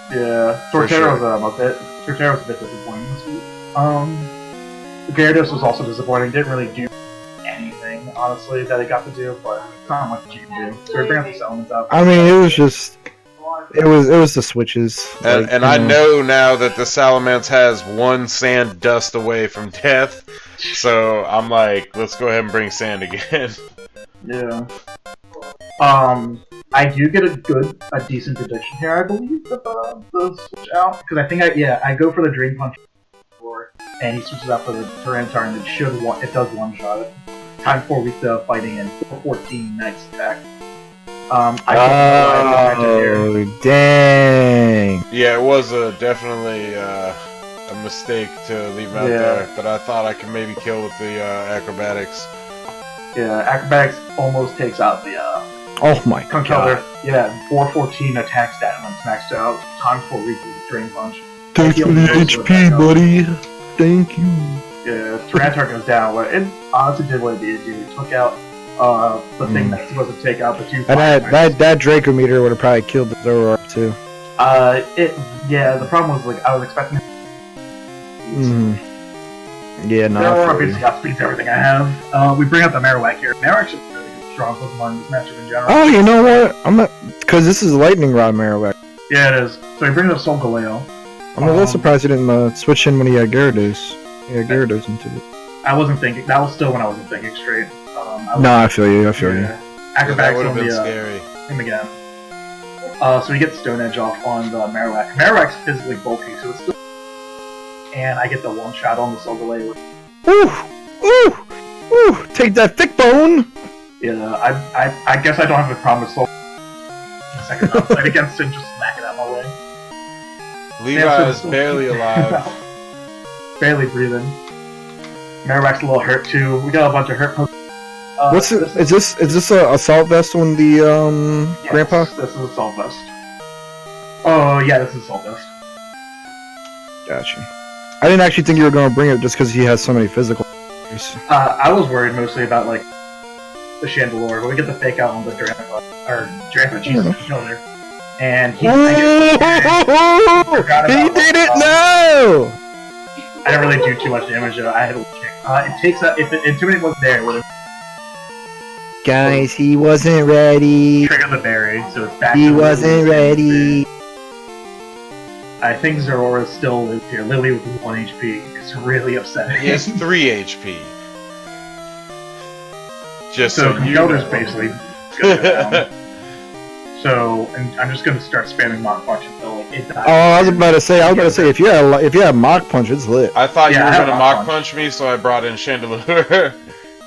Yeah, Torterra was a bit disappointing this week. Gyarados was also disappointing. Didn't really do anything, honestly, that it got to do, but it's not much you can do. So we bring up these elements out. I mean, it was just. It was the switches. And I know now that the Salamence has one sand dust away from death, so I'm like, let's go ahead and bring sand again. Yeah. I do get a decent prediction here, I believe, of the switch out, because I think I go for the Drain Punch before, and he switches out for the Tyranitar, and it does one shot it. Time 4 weeks of fighting and 414 next attack. Oh, dang. Yeah, it was definitely a mistake to leave him out there, but I thought I could maybe kill with the acrobatics. Yeah, acrobatics almost takes out the oh my god. Yeah, 414 attack stat when it's maxed out. Time 4 weeks with Drain Punch. Thanks for the HP, buddy. Thank you. Yeah, Tyranitar goes down, but it honestly did what it did do. It took out the thing that's supposed to take out the two. And that Draco meter would have probably killed the Zoroark too. The problem was like I was expecting. Yeah, no. Zoroark basically outspeeds everything I have. We bring up the Marowak here. Marowak's just a really good, strong Pokemon in this matchup in general. Oh, you know what? Because this is Lightning Rod Marowak. Yeah, it is. So he brings up Solgaleo. I'm a little surprised he didn't switch in when he had Gyarados. He had Gyarados into it. I wasn't thinking. That was still when I wasn't thinking straight. I feel you. Acrobatics that would have been scary. Him again. So we get Stone Edge off on the Marowak. Marowak's physically bulky, so it's still. And I get the one shot on the Solgaleo. Ooh! Take that thick bone! Yeah, I guess I don't have a problem with Soul. Second round fight against him, just smack it out my way. Levi is barely alive. Barely breathing. Marowak's a little hurt too. We got a bunch of hurt Pokemon. What's it? Is this a assault vest on the yes, Grandpa? This is assault vest. Oh yeah, this is assault vest. Gotcha. I didn't actually think you were going to bring it just because he has so many physical. I was worried mostly about like the Chandelure, but we get the fake out on the Drampa Jesus Killer, and he didn't know. I didn't really do too much damage though. I had to check. It takes if Intimidate wasn't there, it would have. Guys, he wasn't ready. Trigger the berry, so it's back. He wasn't ready. I think Zoroark still lives here. Lily with 1 HP. It's really upsetting. He has 3 HP. Just so you Gelder's know. basically gonna go down. So, and I'm just gonna start spamming Mach Punch until like it dies. Oh, I was about to say, if you had Mach Punch, it's lit. I thought you were gonna Mach Punch me, so I brought in Chandelure.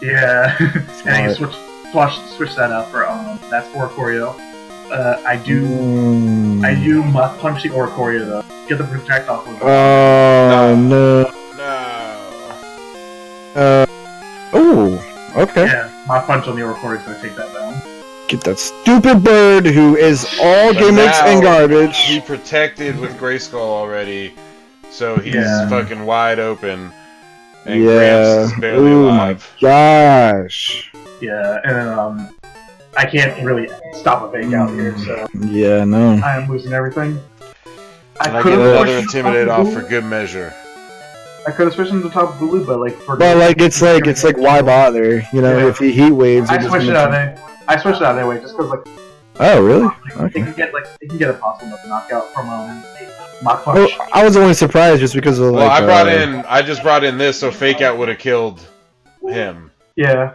Yeah, and you switch that out for that's Oricorio. I do Mach Punch the Oricorio though. Get the Protect off of it. Oh no. Oh, okay. Yeah, Mach Punch on the Oricorio is gonna take that down. Get that stupid bird who is all gimmicks and garbage. He protected with Grayskull already, so he's fucking wide open. And Gramps is barely alive. My gosh. Yeah, and I can't really stop a fake out here, so yeah, no. I am losing everything. I get another Intimidate off for good measure. I could have switched him to top Bulu, but like for it's like why bother? You know, if he heat waves. I switched it out anyway, just because like. Oh really? Okay. They can get a possible knockout from Mach Punch. Well, I was only surprised just because of I just brought in this, so Fake Out would have killed him. Yeah.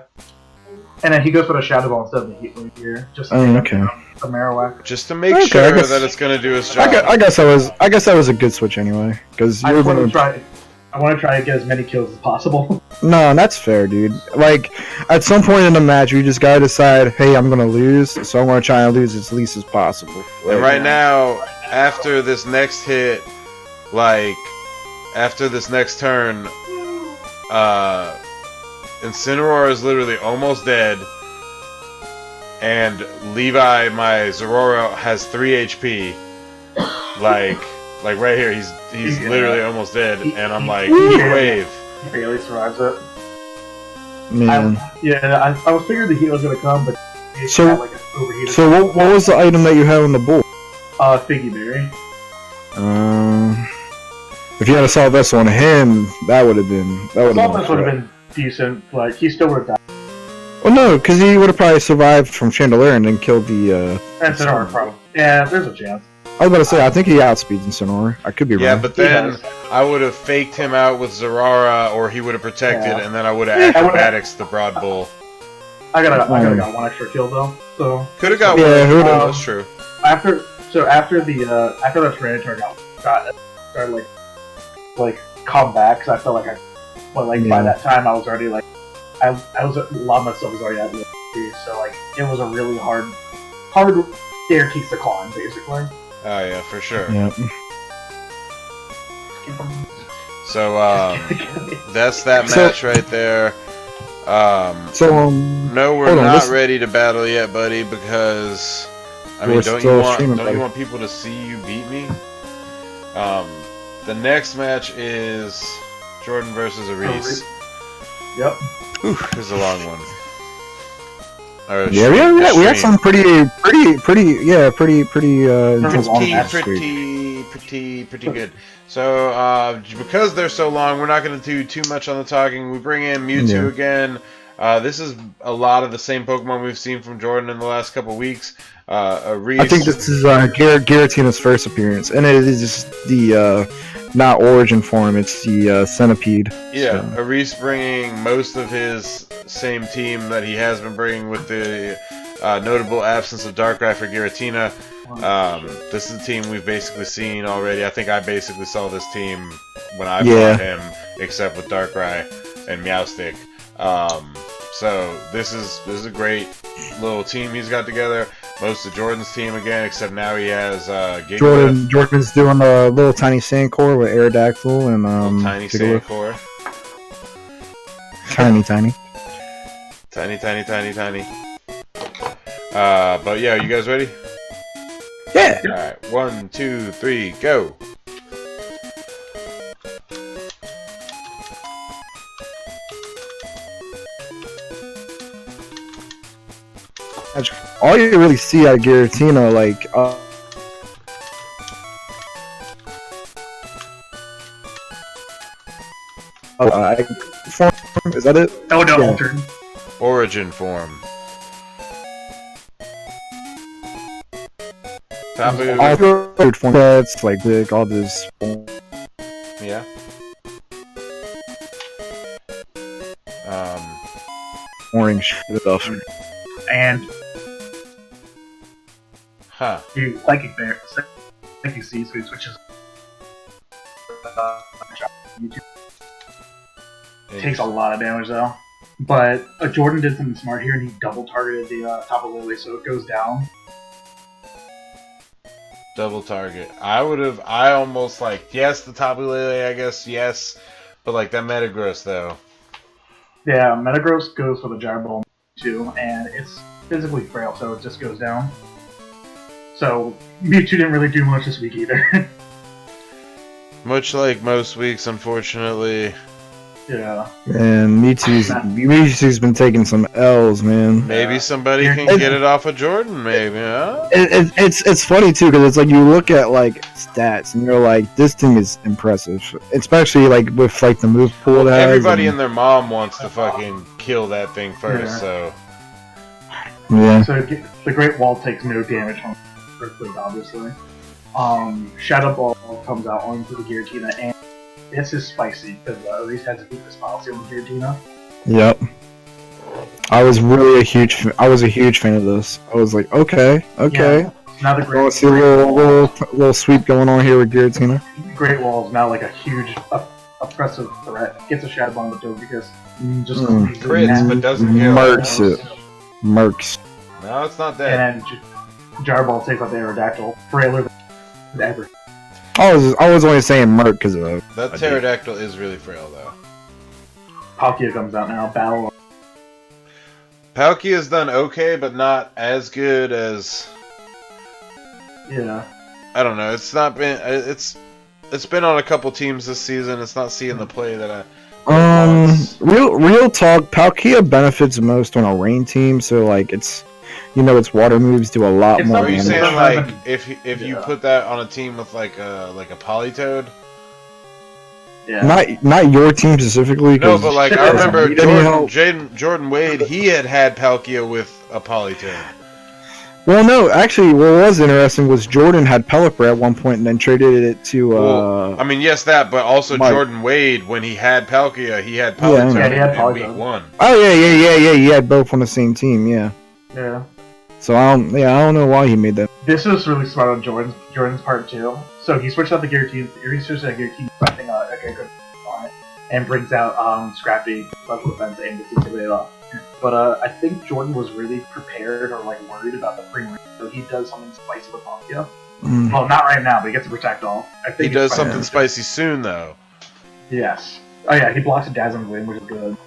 And then he goes for the Shadow Ball instead of the Heat Wave here, just to the Marowak. Just to make sure that it's gonna do its job. I guess that was a good switch anyway, because I want to try to get as many kills as possible. No, that's fair, dude. Like at some point in the match, you just gotta decide, hey, I'm gonna lose, so I'm gonna try and lose as least as possible. And right now, after this next hit, like after this next turn, Incineroar is literally almost dead, and Levi, my Zorora, has 3 HP. Like right here, he's literally almost dead, and I'm like, wave. He barely survives it. Man. I was figuring the heat was gonna come, but it So- got, like, overheated. So what was the item that you had on the bull? Figgy Berry. If you had a Assault Vessel on him, that would have been Assault would have been decent, like, he still would have died. Well, no, because he would have probably survived from Chandelier and then killed the. And Incineroar, probably. Yeah, there's a chance. I was about to say, I think he outspeeds Incineroar. I could be Yeah, wrong. but then I would have faked him out with Zorara, or he would have protected, Yeah. and then I would have I would've- acrobatics the Broad Bull. I got one extra kill tholl. So Could have got Yeah, one. who Oh, knows? Um, that's true. after the Tyranitar started like come back, because I felt like by Yeah. that time I was already like I was a lot of myself was already at the so like it was a really hard staircase to climb basically. Oh yeah, for sure. Yeah. So that's that So- match right there. So No, we're hold on, not listen- ready to battle yet, buddy, because I mean, We're don't still you want streaming, don't buddy. you want people to see you beat me? The next match is Jordan versus Aris. Yep. Whew, this is a long one. Or yeah, we had some pretty intense long matches match. this week. pretty good. So, because they're so long, we're not going to do too much on the talking. We bring in Mewtwo Yeah. again. This is a lot of the same Pokemon we've seen from Jordan in the last couple weeks. Aris, I think this is Giratina's first appearance, and it is just the not origin form; it's the centipede. yeah, So. Aris bringing most of his same team that he has been bringing, with the notable absence of Darkrai for Giratina. This is a team we've basically seen already. I think I basically saw this team when I bought him, except with Darkrai and Meowstic. So this is a great little team he's got together. Most of Jordan's team again, except now he has Gigalith, Jordan's doing a little tiny Sandcore with Aerodactyl and little tiny Gigalith. Sandcore, tiny. tiny. But yeah, you guys ready? Yeah. All right, 1, 2, 3, go. All you really see out of Giratina, like, form, is that it? Oh no, Yeah. altered. Origin form. Tapu, All your form sets, like, all this. yeah. Orange stuff. And Huh. you Psychic Bear, Psychic C-Suite, which is takes a lot of damage though. But Jordan did something smart here, and he double targeted the top of Lily, so it goes down. Double target. I almost like, yes, the Tapu Lele, I guess, yes. But like that Metagross though. Yeah, Metagross goes for the Gyro Ball too, and it's physically frail, so it just goes down. So Mewtwo didn't really do much this week either. Much like most weeks, unfortunately. Yeah. And Mewtwo's been taking some L's, man. Maybe somebody can get it off of Jordan, maybe, huh? It's funny too, because it's like you look at like stats and you're like, this thing is impressive, especially like with like the move pool. It has Everybody and, and their mom wants to fucking kill that thing first, Yeah. so. yeah. So the Great Wall takes no damage from Earthquake, obviously. Shadow Ball comes out onto the Giratina, and this is spicy because Aris has a weakness policy on the Giratina. Yep. I was a huge fan of this. I was like, okay. Yeah. Now the I want to see a little sweep going on here with Giratina. Great Wall is now like a huge oppressive threat. Gets a Shadow Ball on the field because just Crits, but doesn't kill. Marks it. Marks. No, it's not dead. And then Gyro Ball takes out the Aerodactyl, frailer than ever. I was only saying Merc because of That pterodactyl is really frail though. Palkia comes out now. Battle. Palkia's done okay, but not as good as. Yeah. I don't know. It's not been. It's been on a couple teams this season. It's not seeing the play that I. Real talk. Palkia benefits most on a rain team, so like it's, its water moves do a lot It's more. Are you damage. saying like if you Yeah. put that on a team with like a Polytoad? Yeah. Not your team specifically. No, 'cause but like Shit I doesn't remember need any help. Jordan Wade, he had Palkia with a Polytoad. Well, no, actually, what was interesting was Jordan had Pelipper at one point and then traded it to. Well, I mean, yes, that, but also Mike. Jordan Wade, when he had Palkia, he had Polytoad Yeah, he had in Polytoad. week 1. Oh yeah. He had both on the same team. Yeah. Yeah. So I don't know why he made that. This is really smart on Jordan's part too. So he switched out the Giratina. He switched out the Giratina, expecting a good on it, and brings out Scrappy, special defense, and gets intimidated off. But I think Jordan was really prepared or like worried about the pre-ring, so he does something spicy with Palkia. Mm. Well, not right now, but he gets to protect all. I think He it's does fine. something spicy soon, though. Yes. Oh yeah, he blocks a Dazzling Gleam, which is good.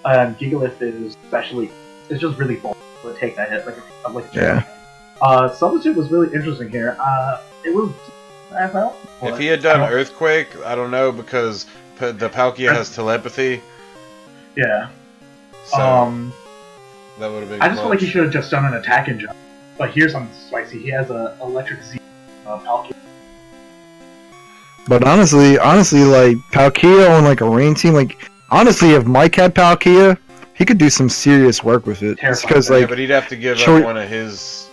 Gigalith is especially, it's just really bold to take that hit like a Yeah. Substitute was really interesting here. It was, I felt. If he had done Earthquake, I don't know, because the Palkia has telepathy, Yeah. so that would have been I just feel like he clutch. should have just done an attack and jump. But here's something spicy. He has a electric Z Palkia. But honestly, like Palkia on like a rain team, like honestly, if Mike had Palkia, he could do some serious work with it. Terrifying. Because Yeah, like but he'd have to give short- up one of his.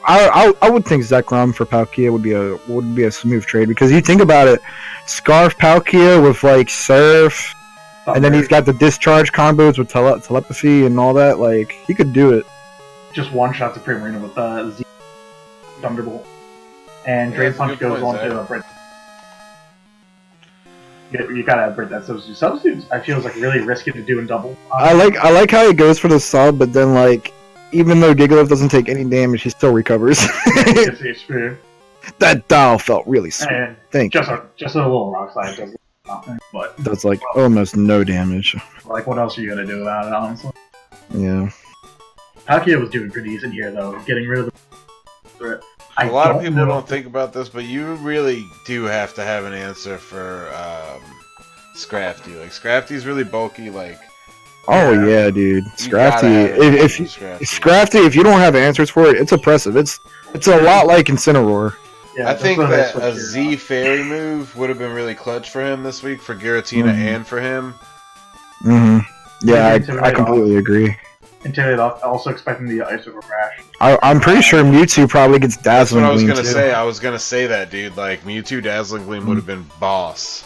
I would think Zekrom for Palkia would be a smooth trade because you think about it, Scarf Palkia with like Surf, and then he's got the discharge combos with telepathy and all that. Like he could do it. Just one shot to Primarina with Z Thunderbolt. And Yeah, Drain that's a Punch good goes point, on to Zach. Brent. You gotta break that substitute. Substitute I feel is like really risky to do in double. I like how he goes for the sub, but then like even though Gigalith doesn't take any damage, he still recovers. Gets HP. That dial felt really sweet. And Thank you. just a little rock slide does nothing. But That's like almost no damage. like, what else are you gonna do about it? Honestly, Yeah. Palkia was doing pretty decent here though, getting rid of the threat. A lot of people don't think about this, but you really do have to have an answer for Scrafty. Like Scrafty's really bulky. Like Oh yeah, dude. you gotta Scrafty. have an If answer you for Scrafty. Scrafty, if you don't have answers for it, it's oppressive. It's a lot like Incineroar. Yeah, I think that's what that switched a here. Z Fairy move would have been really clutch for him this week, for Giratina Mhm. and for him. Yeah, Maybe I completely agree. Intimidate off, also expecting the Ice Over Crash. I'm pretty sure Mewtwo probably gets That's Dazzling what I was Gleam gonna too. say. I was gonna say that, dude. Like Mewtwo Dazzling Gleam would have been boss.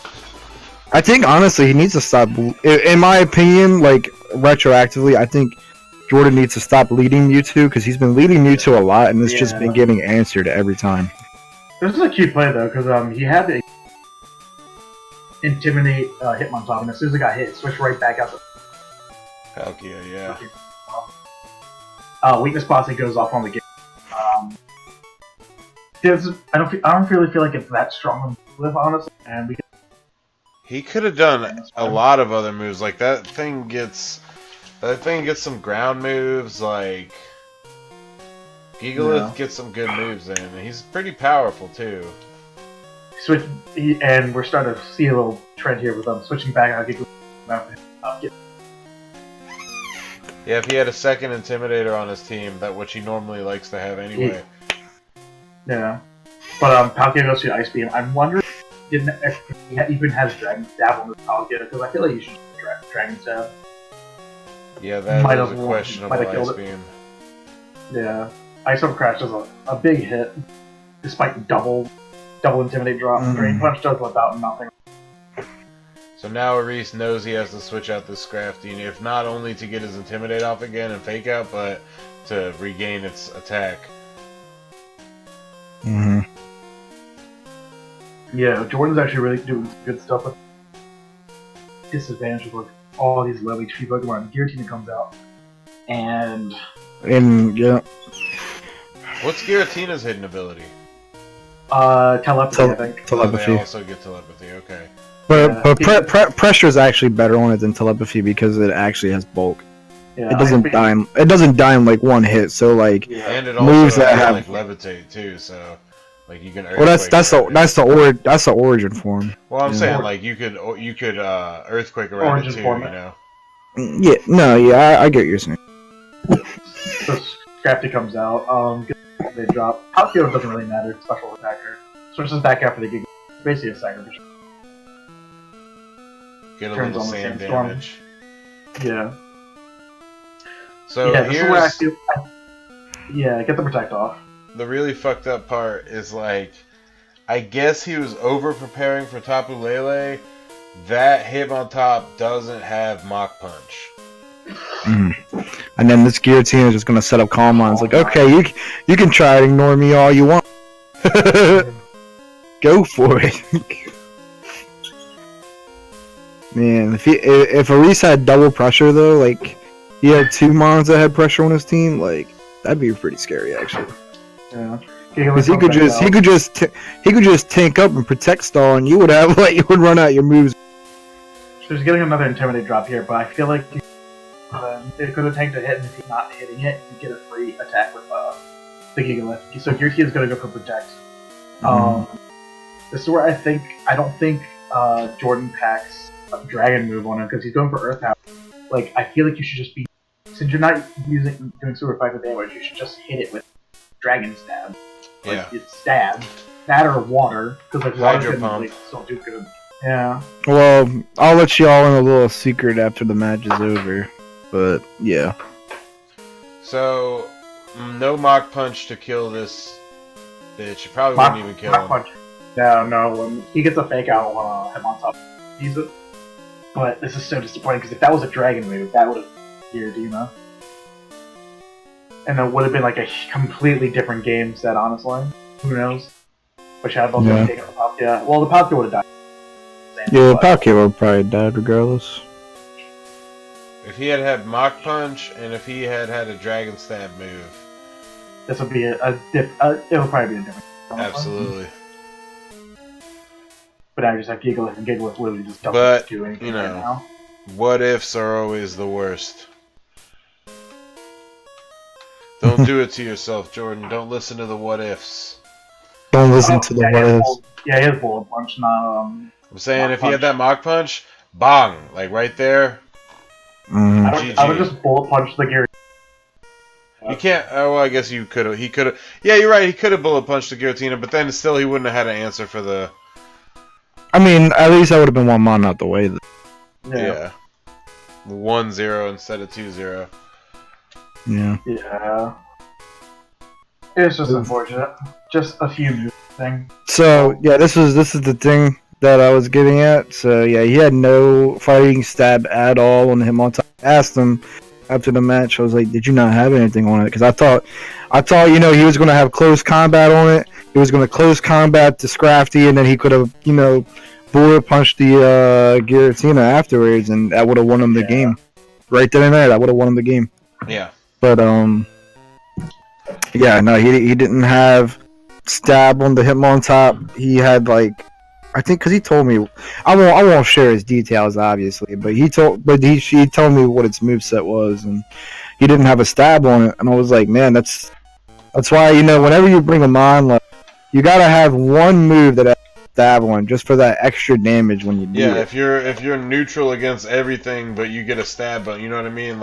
I think honestly he needs to stop. In my opinion, like retroactively, I think Jordan needs to stop leading Mewtwo because he's been leading Mewtwo a lot, and it's just Yeah. been getting answered every time. This is a cute play though, because he had to intimidate Hitmontop, and as soon as it got hit, it switched right back out. Palkia, yeah. Weakness Posse goes off on the game. I don't really feel like it's that strong with honestly, and we. He could have done a lot of other moves. Like that thing gets some ground moves. Like Gigalith Yeah. gets some good moves in, and he's pretty powerful too. And we're starting to see a little trend here with switching back out. Yeah, if he had a second Intimidator on his team, that which he normally likes to have anyway. Yeah, but Palkia goes to Ice Beam. I'm wondering if he even has Dragon Stab on this Palkia, because I feel like you should Dragon Stab. Yeah, that Might was have a won- questionable might have killed Ice it. Beam. Yeah, Ice Over Crash does a big hit, despite double Intimidate drop. Drain Punch does about nothing. So now Reese knows he has to switch out this Scrafty, if not only to get his Intimidate off again and Fake Out, but to regain its attack. Mm-hmm. Yeah, Jordan's actually really doing some good stuff with disadvantage with like, all these low HP Pokemon. Giratina comes out, and And yeah, What's Giratina's hidden ability? Telepathy, I think. Oh, they Telepathy. also get telepathy. Okay. But pressure is actually better on it than telepathy because it actually has bulk. Yeah, It doesn't die. It doesn't die in like one hit. So like And it moves also that has, have like levitate too, so like you can. well, that's the origin form. Well, I'm Yeah. saying like you could earthquake around Origin it too, form. you know. Yeah, no, yeah, I get what you're saying. So Scrafty comes out. They drop. Palkio doesn't really matter. Special attacker. Switches back after the gig. Basically a sacrifice. Get a Turns little on the sand same storm. damage. Yeah. So Yeah, this is where I here's feel. Yeah, get the protect off. the really fucked up part is like, I guess he was over preparing for Tapu Lele. That hit on top doesn't have Mach Punch. And then this guillotine is just gonna set up calm minds. Like, okay, you can try to ignore me all you want. Go for it. Man, if Elise had double pressure though, like he had 2 mons that had pressure on his team, like that'd be pretty scary actually. Yeah. Because he could just tank up and protect stall, and you would run out your moves. So he's getting another intimidate drop here, but I feel like it could have tanked a hit, and if he's not hitting it, you get a free attack with the Gigalith. So your team is going to go for protect. This is where I don't think Jordan packs a dragon move on him because he's going for Earth Power. Like I feel like you should just be, since you're not doing super effective damage, you should just hit it with Dragon Stab. Like, Yeah. it's stab. That or water, because like water Hydro can Pump. like, still do good. Yeah. Well, I'll let y'all in a little secret after the match is over, but yeah. So no Mach Punch to kill this bitch. You probably wouldn't even kill him. Punch. No. He gets a fake out on him on top. He's it. But this is so disappointing because if that was a dragon move, that would have geared Dima. And it would have been like a completely different game set, honestly. Who knows? Which had also taken the Palkia. Well, the Palkia would have died. Yeah, Palkia would probably died regardless. If he had Mach Punch and if he had a Dragon Stab move. This would be it would probably be a different. Absolutely. But I just have Gigalith, and Gigalith literally just doesn't But, do anything you know, right now. What ifs are always the worst. Don't do it to yourself, Jordan. Don't listen to the what ifs. Don't listen to the what ifs. Yeah, he has Bullet Punch, not I'm saying Mach if he had Punch. that Mach Punch, bang, like right there. I would just Bullet Punch the Gear. You can't. Oh, well, I guess you could have. He could have. Yeah, you're right. He could have bullet punched the Giratina, but then still he wouldn't have had an answer for the. I mean, at least I would have been 1 mon out the way. Yeah. 1-0 instead of 2-0. Yeah. Yeah. It's just unfortunate. Just a few moves thing. So yeah, this is the thing that I was getting at. So yeah, he had no fighting stab at all on him on top. I asked him after the match. I was like, "Did you not have anything on it?" Because I thought he was going to have close combat on it. He was going to close combat to Scrafty, and then he could have bullet punched the Giratina afterwards, and that would have won him the game. Right then and there, that would have won him the game. Yeah. But yeah, no, he didn't have stab on the Hitmon top. He had I think because he told me, I won't share his details obviously, but he told me what its moveset was, and he didn't have a stab on it, and I was like, man, that's why whenever you bring him on, you gotta have one move that has a stab on just for that extra damage when you do it. Yeah, if you're neutral against everything, but you get a stab, but you know what I mean,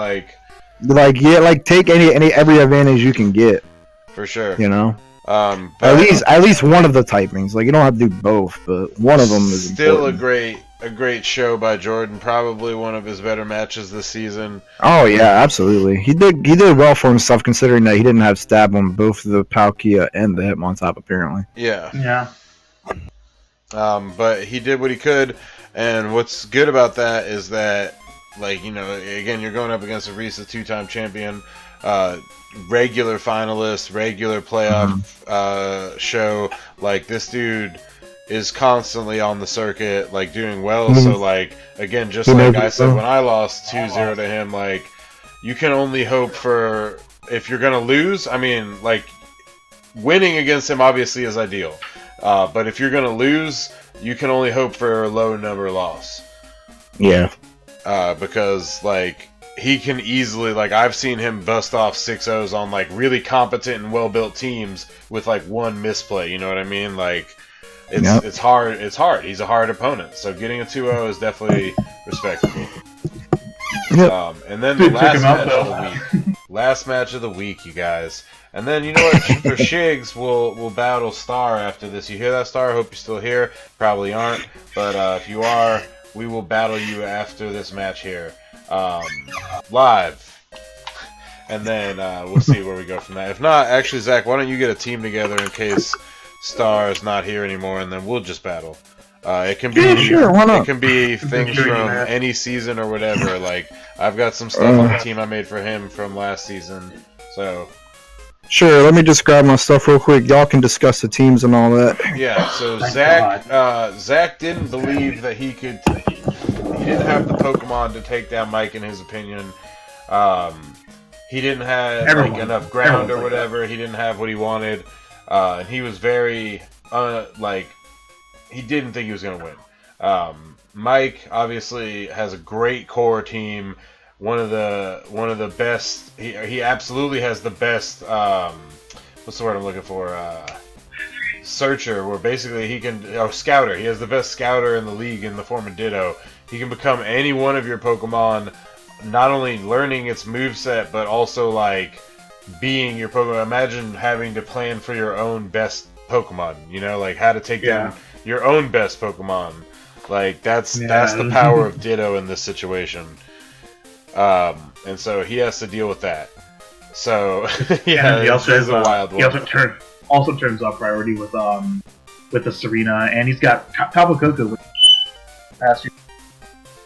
take every advantage you can get. For sure. But at least one of the typings. You don't have to do both, but one of them is still important. a great show by Jordan. Probably one of his better matches this season. Oh yeah, absolutely. He did well for himself considering that he didn't have stab on both the Palkia and the Hitmon top apparently. Yeah. Yeah. But he did what he could, and what's good about that is that, again, you're going up against a Risa 2-time champion, regular finalist, regular playoff show. This dude is constantly on the circuit, doing well. So, again, just like I said when I lost 2-0 to him, you can only hope for, if you're going to lose, I mean, winning against him obviously is ideal. But if you're going to lose, you can only hope for a low number loss. Yeah. Because, like, he can easily, like, I've seen him bust off 6-0s on, like, really competent and well-built teams with, like, one misplay, you know what I mean? Like, it's hard. It's hard. He's a hard opponent. So getting a 2-0 is definitely respectable. Yep. And then the last match of the week. Last match of the week, you guys. And then, you know what? For Shigs, we'll battle Star after this. You hear that, Star? I hope you're still here. Probably aren't. But if you are, we will battle you after this match here. Live. And then we'll see where we go from that. If not, actually, Zach, why don't you get a team together in case Star is not here anymore, and then we'll just battle. It can be it can be things from any season or whatever. Like, I've got some stuff on the team I made for him from last season. So sure, let me just grab my stuff real quick. Y'all can discuss the teams and all that. yeah, so Zach didn't believe that he could. He didn't have the Pokemon to take down Mike, in his opinion. He didn't have enough ground or whatever. He didn't have what he wanted. And he was very, he didn't think he was going to win. Mike obviously has a great core team. One of the best. He absolutely has the best. What's the word I'm looking for? Searcher, where basically he can. Scouter. He has the best scouter in the league in the form of Ditto. He can become any one of your Pokemon, not only learning its moveset, but also, like, being your Pokemon. Imagine having to plan for your own best Pokemon, you know, like how to take down your own best Pokemon. Like, that's the power of Ditto in this situation. And so he has to deal with that. So yeah, he also has a wild one. He also turns off priority with the Serena, and he's got Tapu Koko with past year.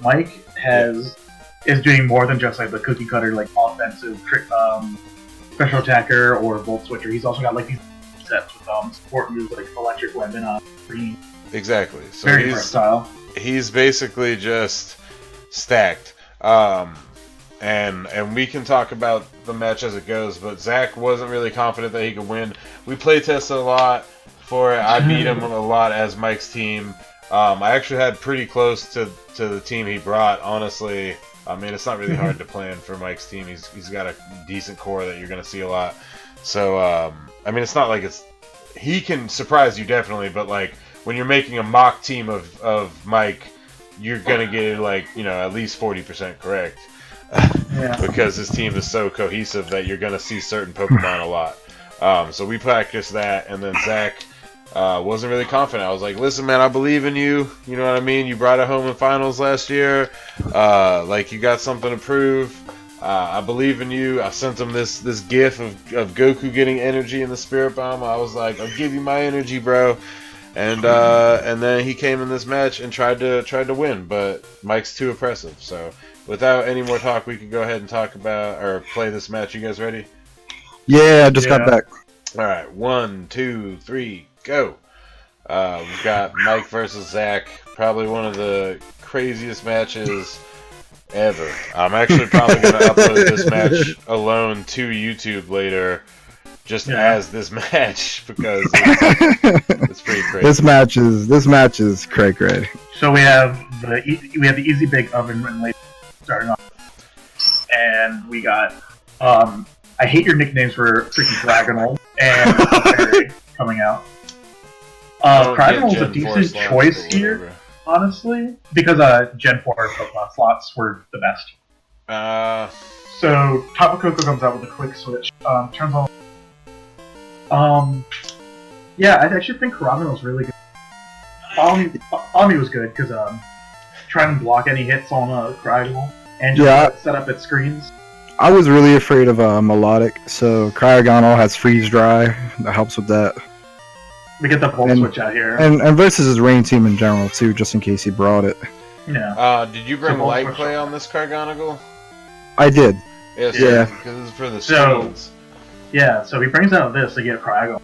Mike is doing more than just like the cookie cutter, like offensive trick, special attacker or volt switcher. He's also got like these sets with support moves like electric weapon, green. Exactly. So very versatile. He's basically just stacked. And we can talk about the match as it goes, but Zach wasn't really confident that he could win. We play tested a lot for it. I beat him a lot as Mike's team. I actually had pretty close to the team he brought, honestly. I mean, it's not really hard to plan for Mike's team. He's got a decent core that you're going to see a lot. So, I mean, it's not like he can surprise you, definitely, but, like, when you're making a mock team of Mike, you're going to get, like, you know, at least 40% correct. Because his team is so cohesive that you're going to see certain Pokemon a lot. So we practiced that, and then Zach wasn't really confident. I was like, listen, man, I believe in you. You know what I mean? You brought it home in finals last year. Like, you got something to prove. I believe in you. I sent him this gif of Goku getting energy in the Spirit Bomb. I was like, I'll give you my energy, bro. And then he came in this match and tried to win, but Mike's too oppressive. So without any more talk, we can go ahead and talk about or play this match. You guys ready? Yeah, I just got back. All right, 1, 2, 3, go. We've got Mike versus Zach. Probably one of the craziest matches ever. I'm actually probably going to upload this match alone to YouTube later, just as this match, because it's pretty crazy. This match is cray. So we have the easy bake oven late starting off, and we got I hate your nicknames for freaking Dragonal and coming out. Dragonal's a decent choice here, honestly, because Gen 4 Pokemon slots were the best. So Tapu Koko comes out with a quick switch. Turns on. Yeah, I actually think Dragonal's really good. Ami was good because trying to block any hits on Dragonal and just set up its screens. I was really afraid of Melodic, so Cryogonal has Freeze Dry. That helps with that. We get the Volt Switch out here. And versus his rain team in general, too, just in case he brought it. Yeah. Did you bring Light Play on this Cryogonal? I did. Yes, yeah. Because it's for the screens. Yeah, so he brings out this to get Cryogonal.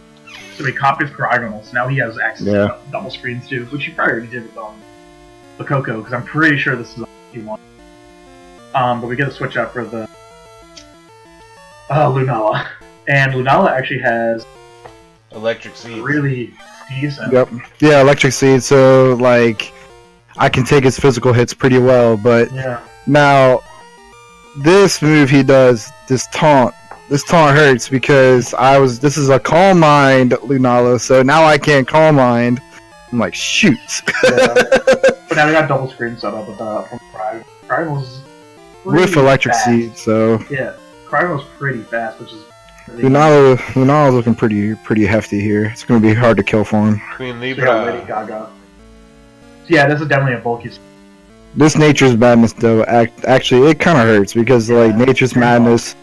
So he copies Cryogonal, so now he has access to double screens, too, which he probably already did with the Coco, because I'm pretty sure this is what he wants. But we get a switch out for the Lunala. And Lunala actually has Electric Seeds. Really decent. Yep. Yeah, electric seed. So like, I can take his physical hits pretty well. But Yeah. now, this move he does, this taunt hurts because this is a Calm Mind Lunala, so now I can't Calm Mind. I'm like, shoot. Yeah. But now we got double screen set up with from Prime. Prime was With electric fast. seed, so Yeah, Prime was pretty fast, which is really Lunala's looking pretty hefty here. It's gonna be hard to kill for him. Queen So we got Lady Libra. Gaga. Yeah, this is definitely a bulky. This Nature's Madness though, actually it kind of hurts because like Nature's Madness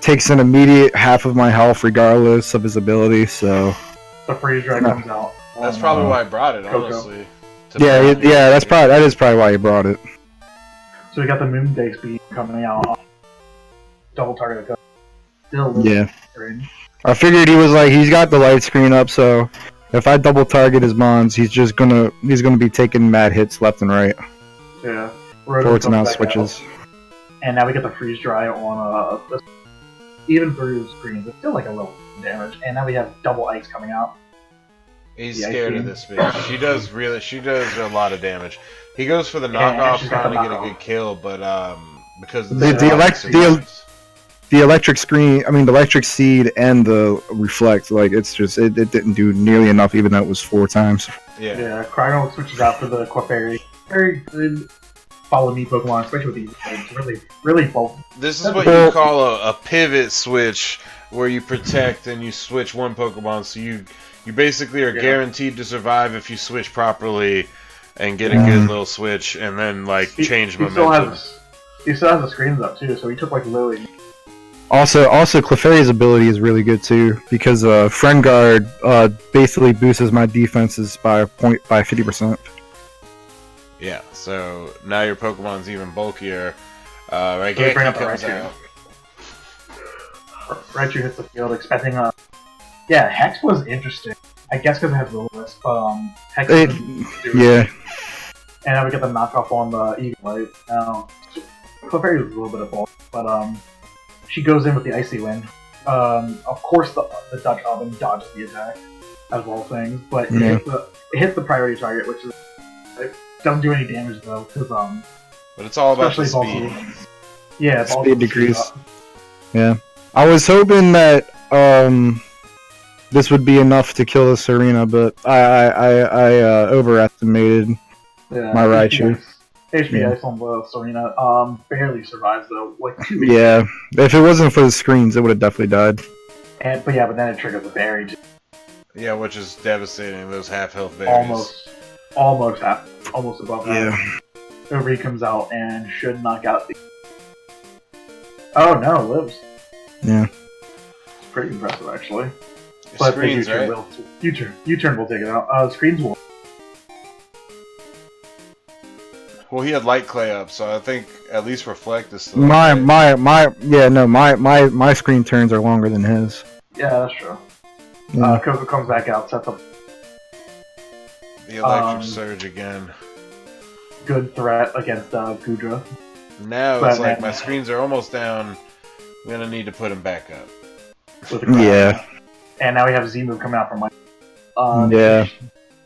takes an immediate half of my health regardless of his ability. So The freeze dry comes out. That's probably why I brought it, Coco. honestly. that's probably why you brought it. So we got the Moon Day speed coming out. Double target. Still a little Yeah. strange. I figured he's got the light screen up, so if I double target his mons, he's gonna be taking mad hits left and right. Yeah. Forwards and out comes back switches. out. And now we get the freeze dry on even through screens. It's still like a little damage. And now we have double ice coming out. He's Yeah, scared of this bitch. She does a lot of damage. He goes for the Yeah, knockoff she's got trying the to get a knockoff. good kill, but because of The electric seed and the reflect, like it didn't do nearly enough, even though it was 4 times. yeah. Yeah, Cryo switches out for the Clefairy. Very good follow me Pokemon, especially with these things. Really bulky. This is what you call a pivot switch, where you protect and you switch one Pokemon, so you basically are guaranteed to survive if you switch properly and get a good little switch, and then like change momentum. He still has the screens up too, so he took like Lily. Also, Clefairy's ability is really good too because Friend Guard basically boosts my defenses by 50%. Yeah, so now your Pokemon's even bulkier. So we bring Raigeki up the comes Raichu. out. Raichu hits the field, expecting yeah, Hex was interesting. I guess because it has Will-O-Wisp, but Hex. Yeah. And now we get the knockoff on the Eagle-Light. Now, Clefairy is a little bit of bulk, but she goes in with the Icy Wind. Of course, the Dutch Oven dodges the attack, as well as things, but it hits the priority target, which is it doesn't do any damage though, because But it's all about the especially speed. yeah, Speed decrease. Yeah, I was hoping that this would be enough to kill the Serena, but I overestimated my Raichu. HP Ice on the Serena barely survives though, like 2 weeks. Yeah, if it wasn't for the screens, it would have definitely died. But then it triggers the berry. Yeah, which is devastating. Those half health berries. Almost above that. Yeah. Overy comes out and should knock out the. Oh no, lives. Yeah. It's pretty impressive actually. But Screens, the U-turn right? U-turn will take it out. Screens will. Well, he had Light Clay up, so I think at least Reflect is still. My screen turns are longer than his. Yeah, that's true. Yeah. Coco comes back out, sets up The Electric Surge again. good threat against Gudra. Now But it's like then- my screens are almost down. I'm gonna need to put him back up. With the crowd. Yeah. And now we have Z move coming out from Mike. Yeah.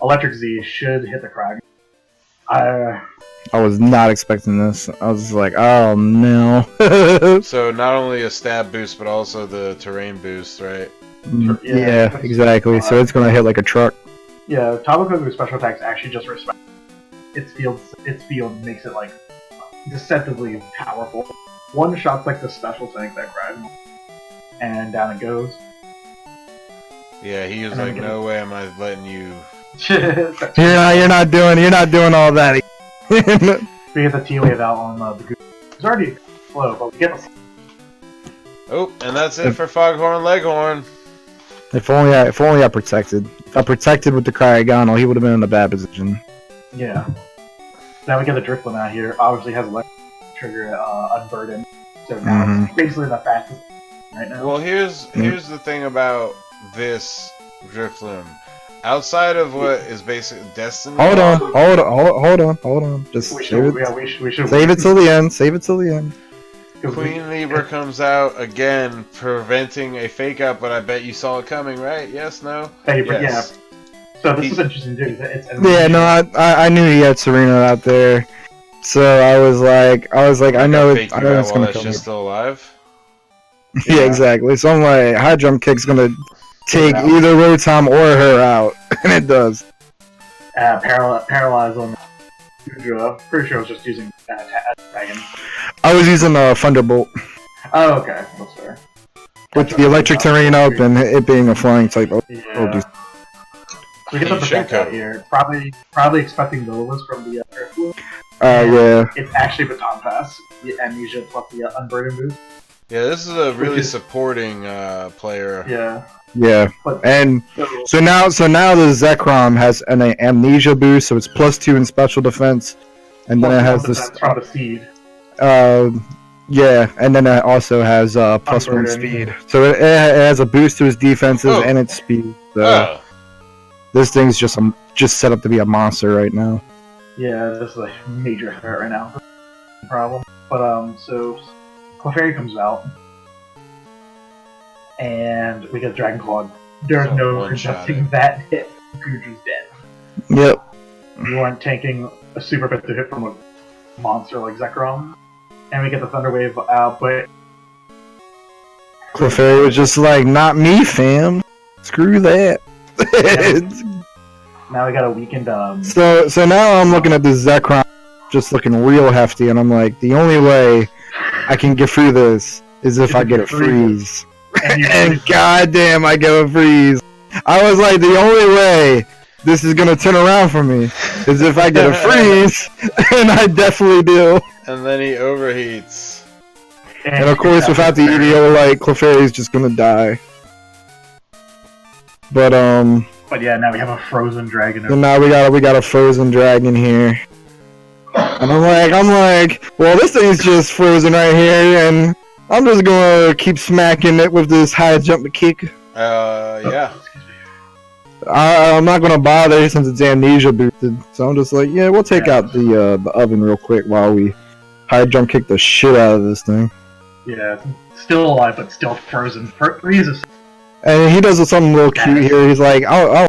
Electric Z should hit the Krag. I was not expecting this. I was like, oh no. So not only a stab boost, but also the terrain boost, right? Yeah, exactly. So it's gonna hit like a truck. Yeah, Tabokoku's special attacks actually just respect its field makes it like deceptively powerful. One shot's like the special tank that Krag, and down it goes. Yeah, he was And then like, we get "No way am I letting you." You're not doing all that. We get the T-Wave out on the Gudra. It's already slow, but we get the Oh, and that's it for Foghorn Leghorn. If only I protected. If I protected with the Cryogonal, he would have been in a bad position. Yeah. Now we get the Drifloon out here. Obviously has electric trigger unburdened. So now it's basically the fastest right now. Well, here's the thing about this Drifloon. Outside of what is basically Destiny. Hold on. Just we save should save it till the end. Save it till the end. Queen Libra comes out again, preventing a fake out, but I bet you saw it coming, right? Yes, no? Hey, Yes. yeah. So this is interesting too. It's Yeah, no, I knew he had Serena out there, so I was like, I know it's gonna that kill me. shit's still alive. Yeah, exactly. So I'm like, high jump kick's gonna take out. either Rotom or her out, and it does. Paralyze on Goodra. Pretty sure I was just using Dragon. I was using a Thunderbolt Oh, okay, that's fair. with the electric terrain up and it being a flying type. Yeah. We get the protect out here. Probably expecting Nolas from the Earthwood. Yeah. It's actually Baton Pass, the Amnesia plus the Unburden boost. Yeah, this is a really supporting player. Yeah. Yeah. And so now the Zekrom has an Amnesia boost, so it's +2 in special defense, and then it has this from the seed. Yeah, and then it also has +1 speed. So it has a boost to its defenses and its speed. So this thing's just set up to be a monster right now. Yeah, this is a major threat right now. Problem. But so Clefairy comes out, and we get Dragon Claw. There's no contesting that hit. Gudra's dead. Yep. You weren't tanking a super effective hit from a monster like Zekrom. And we get the Thunder Wave out, but Clefairy was just like, not me, fam. Screw that. Now we got a weakened. So now I'm looking at this Zekrom, just looking real hefty, and I'm like, the only way I can get through this is if I get a freeze. And goddamn, I get a freeze. I was like, the only way this is gonna turn around for me is if I get a freeze, and I definitely do. And then he overheats. And of course, without the EDO light, Clefairy's just gonna die. But yeah, now we have a frozen dragon. So now we got a frozen dragon here. And I'm like, well, this thing's just frozen right here, and I'm just gonna keep smacking it with this high jump kick. Yeah. I'm not gonna bother since it's amnesia boosted, so I'm just like, yeah, we'll take out the oven real quick while we high jump kick the shit out of this thing. Yeah, still alive but still frozen. Freezes. And he does something real cute here. He's like, I'll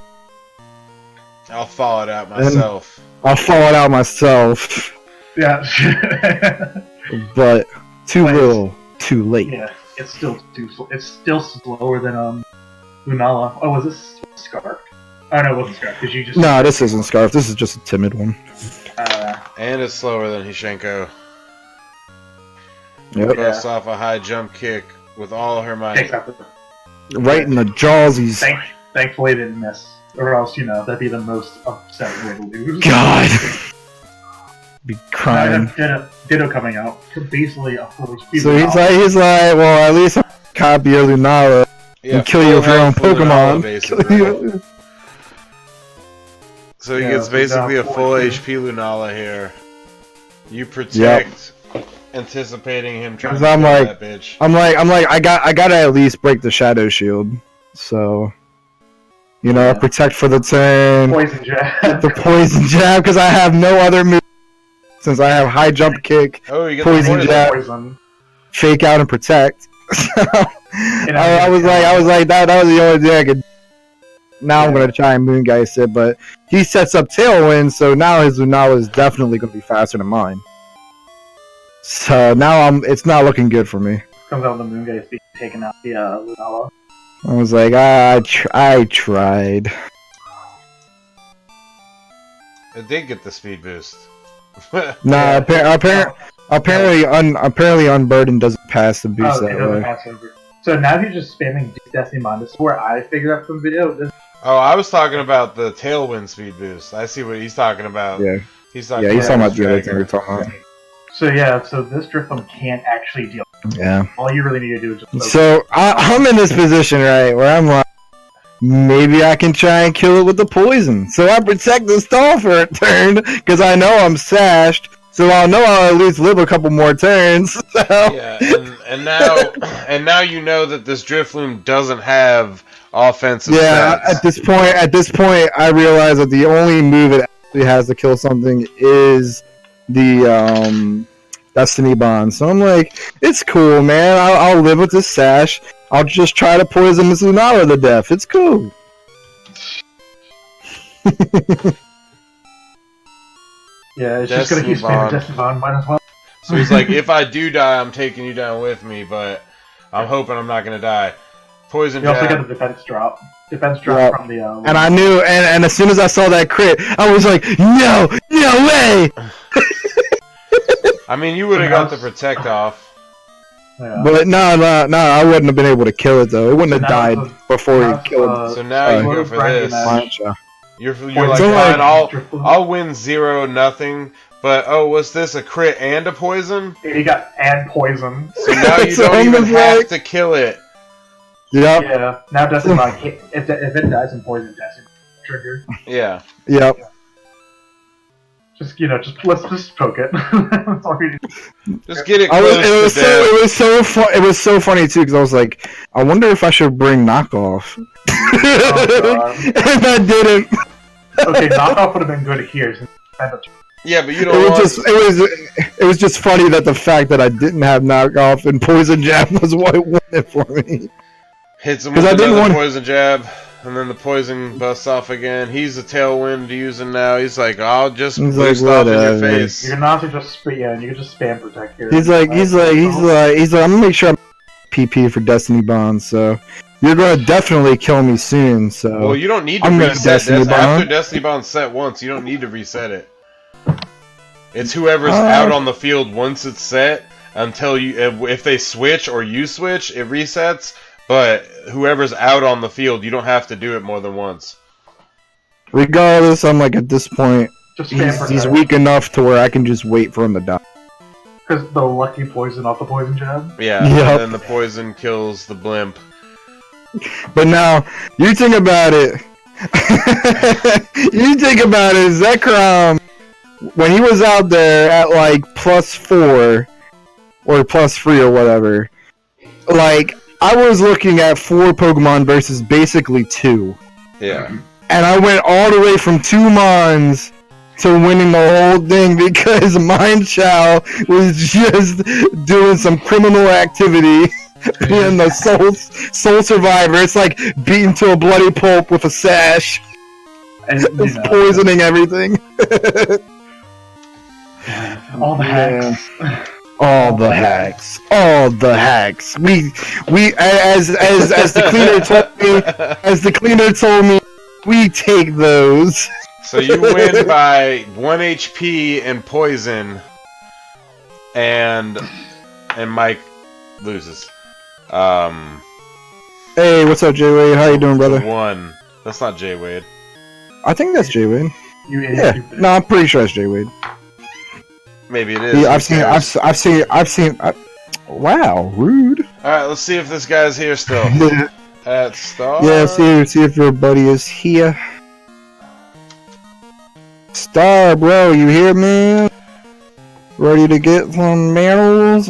thaw it out myself. I'll thaw it out myself. Yeah. But too little, too late. Yeah, it's still slower than Lunala. Oh, was this Scarf? Oh no, it wasn't Scarf because you just. No, this isn't Scarf. This is just a timid one. And it's slower than Hishenko. Yep. Bursts off a high jump kick with all her might. Right in the jawsies. Thankfully, it didn't miss, or else that'd be the most upsetting way to lose. God. Be crying. Ditto coming out. Basically a full HP. So he's like, well, at least I'll copy your Lunala and kill you with your own Pokemon. So he gets basically a full HP Lunala here. You protect, anticipating him trying to kill that bitch. I'm like, I gotta at least break the Shadow Shield. So, protect for the turn. Poison jab. The poison jab, because I have no other move. Since I have high jump kick, poison jab, fake out, and protect. I was like, that was the only thing I could. Now I'm gonna try and Moongeist it, but he sets up Tailwind, so now his Lunala is definitely gonna be faster than mine. So now it's not looking good for me. Comes out the Moongeist being taken out the Lunala. I was like, I tried. It did get the speed boost. Nah, apparently Unburdened doesn't pass the boost that way. Pass over. So now he's just spamming Destiny Mind. This is where I figured out from the video. I was talking about the Tailwind speed boost. I see what he's talking about. Yeah. He's talking about the other thing we're talking about. So this Drifloon can't actually deal. Yeah. All you really need to do is just. So I'm in this position, right, where I'm like, maybe I can try and kill it with the poison. So I protect the stall for a turn, because I know I'm sashed, so I'll at least live a couple more turns. So. Yeah, and now you know that this Drifloon doesn't have offensive stats. At this point, I realize that the only move it actually has to kill something is the Destiny Bond. So I'm like, it's cool, man. I'll live with this sash. I'll just try to poison this Lunala to death. It's cool. Yeah, it's just gonna keep spamming Destiny Bond. Might as well. So he's like, if I do die, I'm taking you down with me, but I'm hoping I'm not gonna die. Poison You also jab. get the defense drop. Defense drop from the. And I knew, and as soon as I saw that crit, I was like, no way! I mean, you would have got the protect off. Yeah. But no, I wouldn't have been able to kill it though. It wouldn't have died before he killed. So now you go for this. Mancha. You're like, fine, I'll win 0-0, but oh, what's this? A crit and a poison? Yeah, he got and poison. So now you don't even have to kill it. Yep. Yeah. Now Destiny Bond, if it dies in poison, Destiny Bond trigger. Yeah. Yep. Just let's just poke it. That's all we do. Just get it close to death. It was so funny too because I was like, I wonder if I should bring knockoff. Oh, and I didn't. Okay, knockoff would have been good here. Yeah, but you don't want... It was just funny that the fact that I didn't have knockoff and poison jab was what it wanted for me. Hits him with another poison jab, and then the poison busts off again. He's a tailwind using now. He's like, I'll just boost off in your face. You can also just you can just spam protect here. He's like, I'm gonna make sure I'm PP for Destiny Bond, so you're gonna definitely kill me soon. So well, you don't need to reset after Destiny Bond's set once. You don't need to reset it. It's whoever's out on the field once it's set until you. If they switch or you switch, it resets. But whoever's out on the field, you don't have to do it more than once. Regardless, I'm like at this point, he's weak enough to where I can just wait for him to die. Because the lucky poison off the poison jab? Yeah, and then the poison kills the blimp. But now, you think about it. Zekrom, when he was out there at like +4, or +3 or whatever, like, I was looking at 4 Pokemon versus basically 2. Yeah. And I went all the way from 2 Mons to winning the whole thing because Mindchow was just doing some criminal activity being the soul survivor. It's like beaten to a bloody pulp with a sash. And it's poisoning everything. All the hacks. All the hacks. All the hacks. We as the cleaner told me, we take those. So you win by 1 HP and poison, and Mike loses. Hey, what's up, J Wade? How you doing, brother? 1. That's not J Wade. I think that's J Wade. Yeah. No, I'm pretty sure it's J Wade. Maybe it is. Yeah, I've seen. Wow, rude. All right, let's see if this guy's here still. At Star. Yeah, see if your buddy is here. Star, bro, you here, man? Ready to get some medals?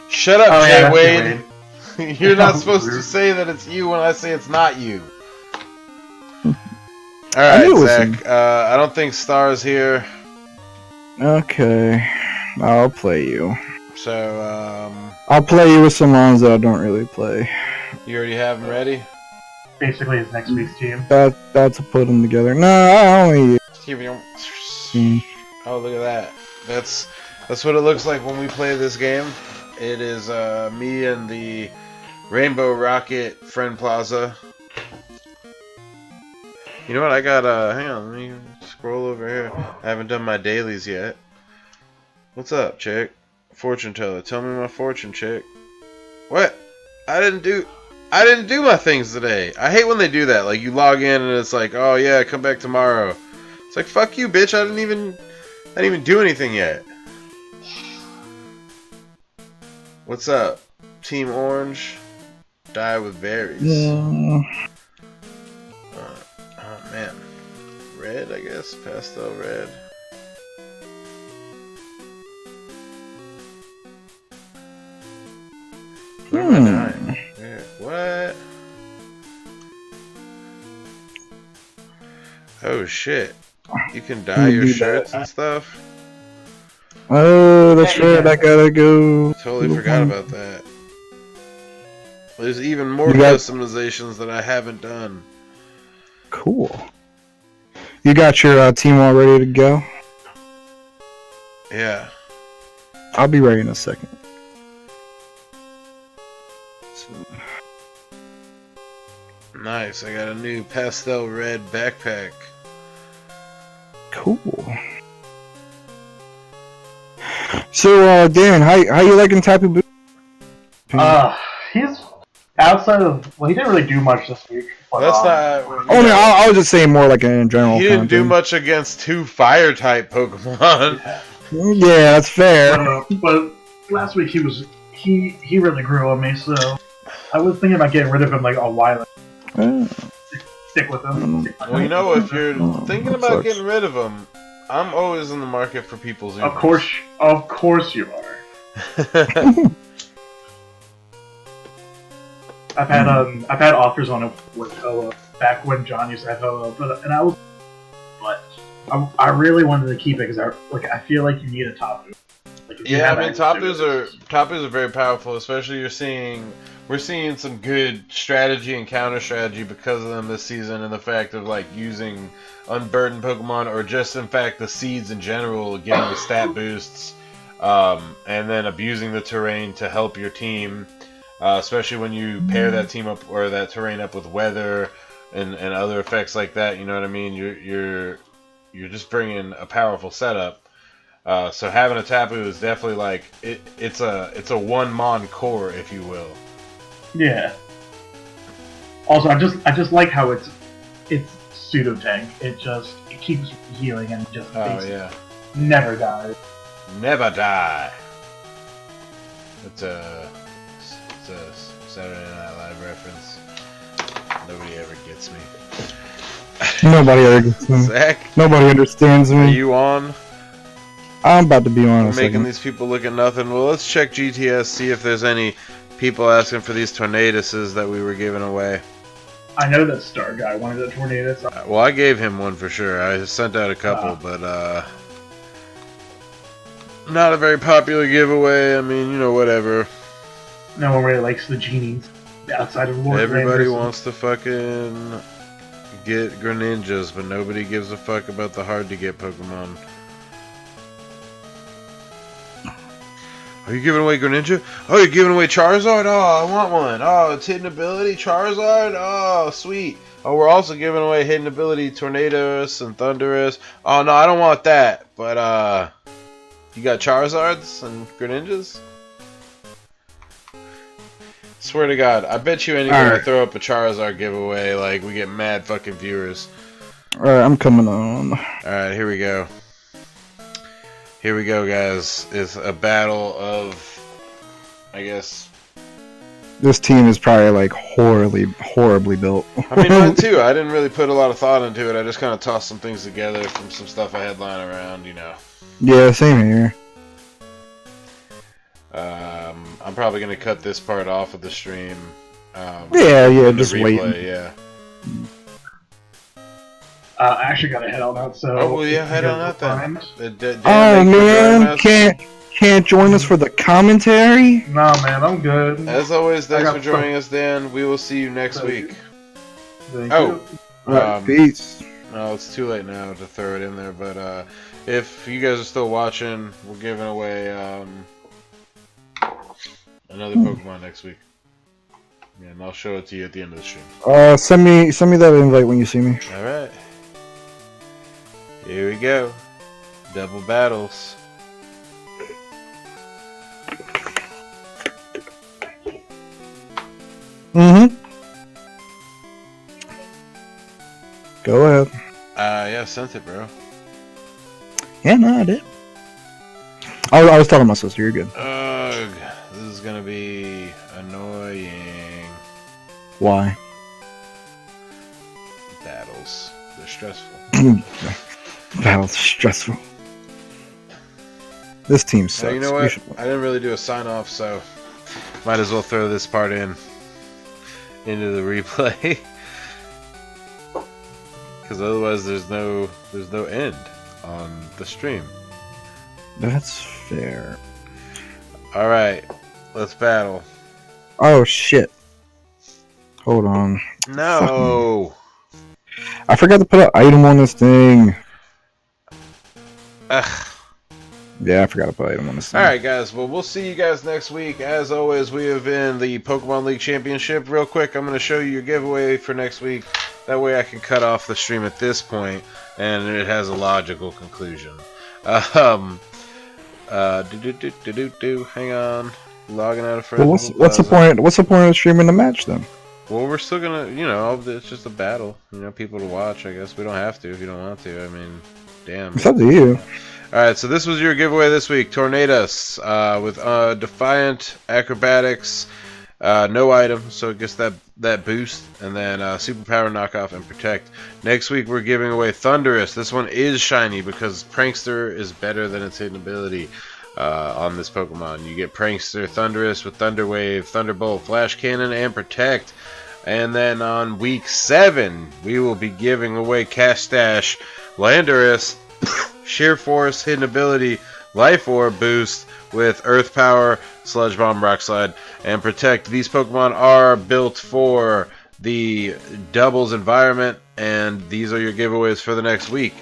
Shut up, Jay Wade. You're not supposed to say that it's you when I say it's not you. Alright, Zach. I don't think Star's here. Okay. I'll play you. So, I'll play you with some rounds that I don't really play. You already have them ready? Basically, it's next week's team. That's to put them together. No, I only... Oh, look at that. That's what it looks like when we play this game. It is me and the Rainbow Rocket Friend Plaza. You know what? I got hang on, let me scroll over here. I haven't done my dailies yet. What's up, chick? Fortune teller. Tell me my fortune, chick. What? I didn't do my things today. I hate when they do that. Like, you log in and it's like, oh yeah, come back tomorrow. It's like, fuck you, bitch. I didn't even do anything yet. What's up? Team Orange. Die with berries. Yeah. Oh man. Red, I guess. Pastel red. Where am I dying? Where? What? Oh shit. You can dye your shirts and stuff? Oh, that's right. I gotta go. Totally forgot about that. There's even more customizations that I haven't done. Cool. You got your team all ready to go? Yeah. I'll be ready in a second. Nice. I got a new pastel red backpack. Cool. So, Dan, how you liking Tapu Boo? He's outside of. Well, he didn't really do much this week. But, That's not. Oh, no, I was just saying more like in general. He didn't do content. much against 2 fire type Pokemon. Yeah, that's fair. But last week he really grew on me, so I was thinking about getting rid of him like a while ago. Stick with him. Well, you know, if you're thinking about sucks. getting rid of him, I'm always in the market for people's Of course you are. I've had offers on it with Hoa back when John used to have Hoa, but I really wanted to keep it because I feel like you need a Tapu. Like, if you Yeah, have I mean, access to Tapus are very powerful, especially we're seeing some good strategy and counter strategy because of them this season, and the fact of like using unburdened Pokemon or just in fact the seeds in general, getting the stat boosts, and then abusing the terrain to help your team, especially when you pair that team up or that terrain up with weather and other effects like that. You know what I mean? You're just bringing a powerful setup. So having a Tapu is definitely like it's a one mon core, if you will. Yeah. Also, I just like how it's pseudo tank. It keeps healing and just never dies. Never die. It's a Saturday Night Live reference. Nobody ever gets me. Nobody ever gets me. Zach, Nobody understands are me. you on? I'm about to be on a Making second. these people look at nothing. Well, let's check GTS, see if there's any people asking for these tornaduses that we were giving away. I know that Star Guy wanted a Tornadus. Well, I gave him one for sure. I sent out a couple, but not a very popular giveaway. I mean, you know, whatever. No one really likes the genies outside of Lord Everybody Granderson. wants to fucking get Greninjas, but nobody gives a fuck about the hard to get Pokemon. Are you giving away Greninja? Oh, you're giving away Charizard? Oh, I want one. Oh, it's hidden ability Charizard? Oh, sweet. Oh, we're also giving away hidden ability Tornadus and Thunderous. Oh, no, I don't want that. But, you got Charizards and Greninjas? Swear to God, I bet you anywhere I Alright. throw up a Charizard giveaway, like, we get mad fucking viewers. Alright, I'm coming on. Alright, here we go. Here we go, guys. It's a battle of, I guess. This team is probably like horribly built. I mean, mine too. I didn't really put a lot of thought into it. I just kind of tossed some things together from some stuff I had lying around, you know. Yeah, same here. I'm probably going to cut this part off of the stream. Yeah, the just replay, wait. Yeah. I actually got to head on out, so... Oh, well, yeah, if head you on guys out don't then. mind- Oh man, can't join us for the commentary? No, man, I'm good. As always, I thanks got for joining us, Dan. We will see you next Thank week. Thank Oh. you. Alright, peace. No, it's too late now to throw it in there, but if you guys are still watching, we're giving away another Pokemon next week. Yeah, and I'll show it to you at the end of the stream. Send me that invite when you see me. Alright. Here we go. Double battles. Mm-hmm. Go ahead. Yeah, sent it, bro. Yeah, no, I did. I was talking to my sister. You're good. Ugh, this is gonna be annoying. Why? Battles. They're stressful. Battle's stressful. This team sucks. So you know We what? should- I didn't really do a sign off, so might as well throw this part into the replay. Because otherwise there's no end on the stream. That's fair. Alright, let's battle. Oh shit. Hold on. No! I forgot to put an item on this thing. Ugh. Yeah, I forgot to put an item on this thing. Alright, guys. Well, we'll see you guys next week. As always, we have been the Pokemon League Championship. Real quick, I'm going to show you your giveaway for next week. That way I can cut off the stream at this point, and it has a logical conclusion. Hang on. Logging out of friends. Well, what's the point? What's the point of streaming the match then? Well, we're still gonna, you know, it's just a battle. You know, people to watch. I guess we don't have to if you don't want to. I mean, damn. It's up to you. Alright, so this was your giveaway this week. Tornadus with Defiant, Acrobatics, no item, so it gets that boost, and then Superpower, Knockoff, and Protect. Next week we're giving away Thunderous. This one is shiny because Prankster is better than its hidden ability on this Pokemon. You get Prankster, Thunderous with Thunder Wave, Thunderbolt, Flash Cannon, and Protect. And then on week 7 we will be giving away Cash Stash, Landorus, Sheer Force, Hidden Ability, Life Orb boost with Earth Power, Sludge Bomb, Rock Slide, and Protect. These Pokemon are built for the doubles environment, and these are your giveaways for the next week.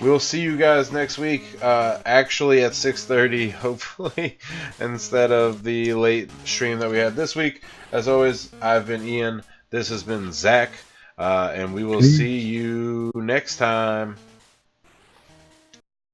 We'll see you guys next week, actually at 6:30, hopefully, instead of the late stream that we had this week. As always, I've been Ian, this has been Zach, and we will see you next time.